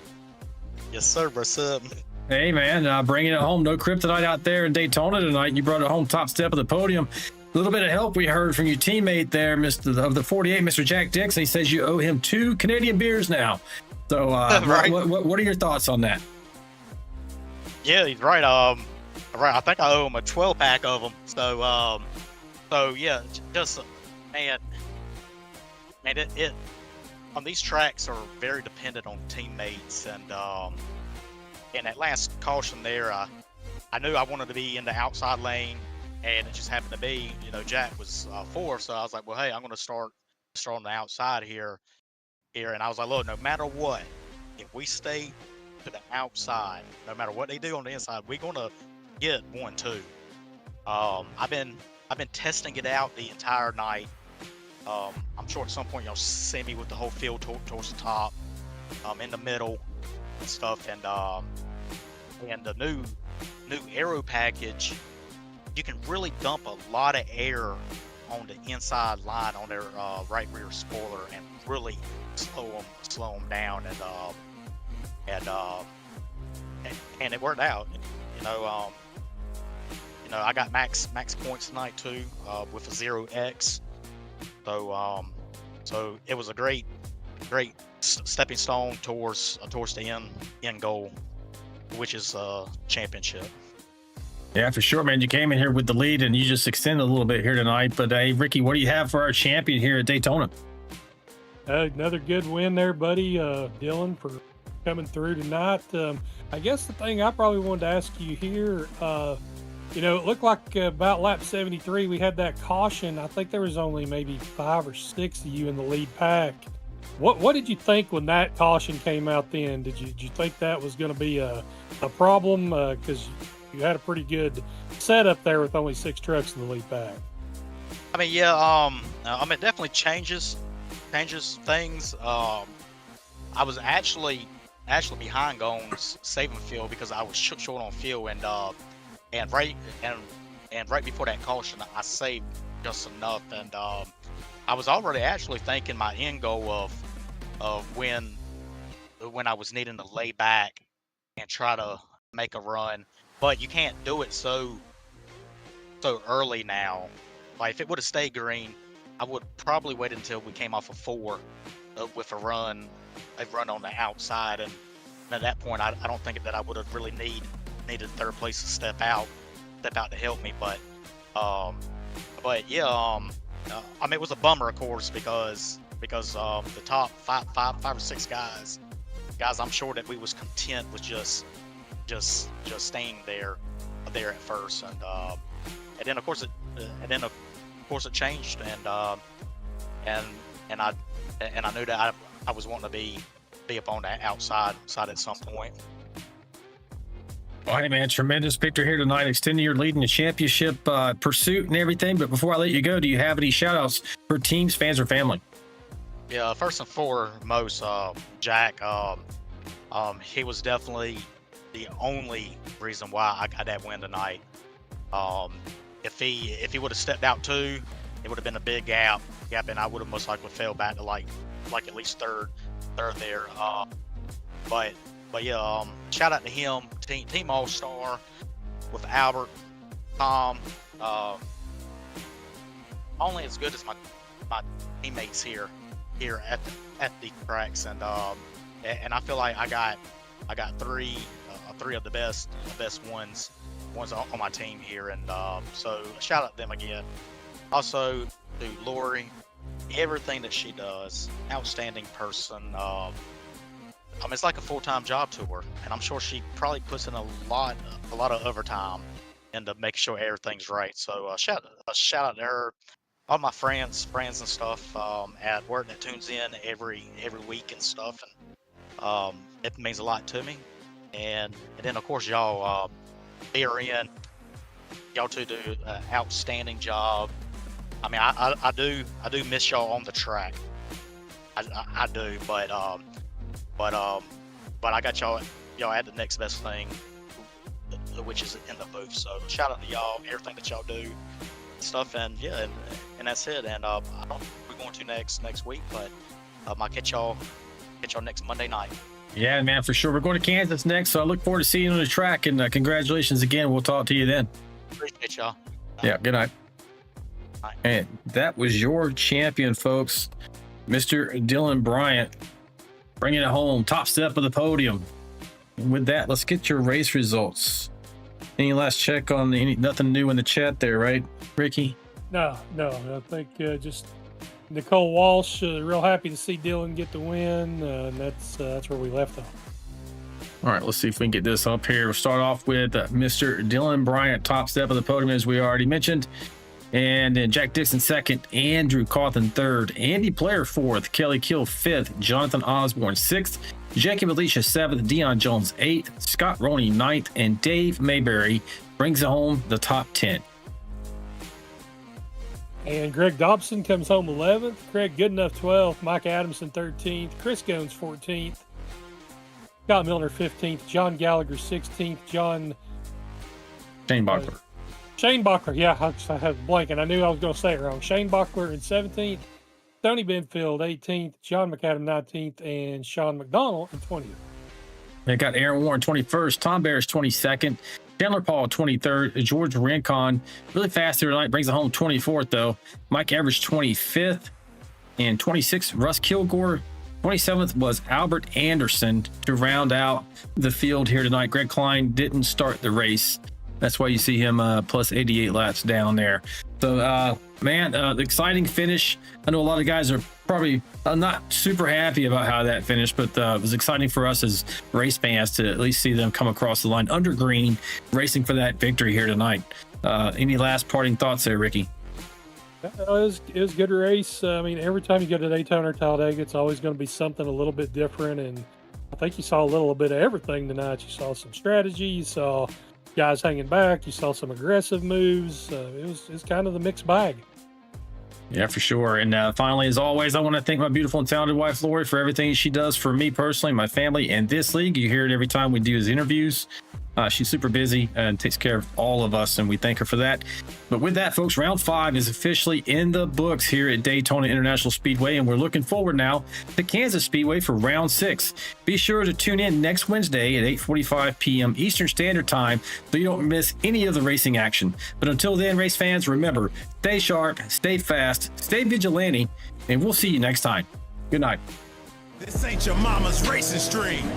Yes, sir. What's up? Hey, man, bringing it home. No kryptonite out there in Daytona tonight. You brought it home top step of the podium. little bit of help we heard from your teammate there, Mr. of the 48, Mr. Jack Dixon. He says you owe him 2 Canadian beers now. So Right. what are your thoughts on that? Yeah, he's right. Right. I think I owe him a 12-pack of them. So yeah, just man, it on these tracks are very dependent on teammates, and that last caution there, I knew I wanted to be in the outside lane, and it just happened to be, Jack was 4th, so I was like, well, hey, I'm going to start on the outside here, and I was like, look, no matter what, if we stay to the outside, no matter what they do on the inside, we're going to get 1-2. I've been testing it out the entire night. I'm sure at some point you'll see me with the whole field towards the top, in the middle and stuff, and the new aero package, you can really dump a lot of air on the inside line on their right rear spoiler and really slow them down, and it worked out. I got max points tonight too, with a 0x. So it was a great stepping stone towards the end goal, which is championship. Yeah, for sure, man. You came in here with the lead, and you just extended a little bit here tonight. But hey, Ricky, what do you have for our champion here at Daytona? Another good win there, buddy. Dylan, for coming through tonight. I guess the thing I probably wanted to ask you here, it looked like about lap 73, we had that caution. I think there was only maybe 5 or 6 of you in the lead pack. What did you think when that caution came out then? Did you think that was going to be a problem? Because you had a pretty good setup there with only 6 trucks in the lead pack. I mean, yeah, it definitely changes things. I was actually behind Gomes saving fuel because I was short on fuel, and right before that caution, I saved just enough, and I was already actually thinking my end goal of when I was needing to lay back and try to make a run, but you can't do it so early now. Like if it would have stayed green, I would probably wait until we came off of 4 with a run on the outside, and at that point I don't think that I would have really needed third place to step out to help me, but yeah, I mean, it was a bummer, of course, because the top five or six guys, I'm sure that we was content with just staying there at first, and then of course it changed, and I knew that I was wanting to be up on the outside at some point. All right, man, tremendous victory here tonight, extending your lead in the championship pursuit and everything. But before I let you go, do you have any shout-outs for teams, fans, or family? Yeah, first and foremost, Jack, he was definitely the only reason why I got that win tonight. If he would have stepped out too, it would have been a big gap, and I would have most likely fell back to like at least third there. But yeah, shout out to him, team all-star with Albert, Tom, only as good as my teammates here at the tracks, and I feel like I got three of the best ones on my team here, and so shout out to them again. Also to Lori, everything that she does, outstanding person. I mean, it's like a full-time job to her, and I'm sure she probably puts in a lot of overtime into making sure everything's right. So shout out to her, all my friends and stuff at work that tunes in every week and stuff, and it means a lot to me. And then of course y'all, VRN, y'all two do an outstanding job. I mean, I do miss y'all on the track. I do, but I got y'all at the next best thing, which is in the booth. So shout out to y'all, everything that y'all do, and stuff, and yeah, and that's it. And I don't know what we're going to next week, but I'll catch y'all next Monday night. Yeah, man, for sure. We're going to Kansas next, so I look forward to seeing you on the track, and congratulations again. We'll talk to you then. Appreciate y'all. Yeah, good night. And that was your champion, folks, Mr. Dylan Bryant, bringing it home, top step of the podium. And with that, let's get your race results. Any last check on nothing new in the chat there, right, Ricky? No. I think just Nicole Walsh, real happy to see Dylan get the win, and that's where we left off. All right, let's see if we can get this up here. We'll start off with Mr. Dylan Bryant, top step of the podium, as we already mentioned. And then Jack Dixon second, Andrew Cawthon third, Andy Player fourth, Kelly Kill fifth, Jonathan Osborne sixth, Jacob Alicia seventh, Dion Jones eighth, Scott Roney ninth, and Dave Mayberry brings it home the top 10. And Greg Dobson comes home 11th, Craig Goodenough 12th, Mike Adamson 13th, Chris Goins 14th, Scott Milner 15th, John Gallagher 16th, Shane Bachler. Shane Bachler, yeah, I have a blank, and I knew I was going to say it wrong. Shane Bachler in 17th, Tony Benfield 18th, John McAdam 19th, and Sean McDonald in 20th. They got Aaron Warren 21st, Tom Bears 22nd, Chandler Paul 23rd, George Rincon really fast here tonight, brings it home 24th though. Mike Everidge 25th, and 26th Russ Kilgore. 27th was Albert Anderson to round out the field here tonight. Greg Klein didn't start the race. That's why you see him plus 88 laps down there. So, man, exciting finish. I know a lot of guys are probably not super happy about how that finished, but it was exciting for us as race fans to at least see them come across the line under green, racing for that victory here tonight. Any last parting thoughts there, Ricky? It was a good race. I mean, every time you go to Daytona or Talladega, it's always going to be something a little bit different. And I think you saw a little bit of everything tonight. You saw some strategy. You saw guys hanging back. You saw some aggressive moves. It was kind of the mixed bag. Yeah, for sure. And finally, as always, I want to thank my beautiful and talented wife, Lori, for everything she does for me personally, my family, and this league. You hear it every time we do his interviews. She's super busy and takes care of all of us, and we thank her for that. But with that, folks, round 5 is officially in the books here at Daytona International Speedway, and we're looking forward now to Kansas Speedway for round 6. Be sure to tune in next Wednesday at 8:45 p.m. Eastern Standard Time so you don't miss any of the racing action. But until then, race fans, remember, stay sharp, stay fast, stay vigilante, and we'll see you next time. Good night. This ain't your mama's racing stream.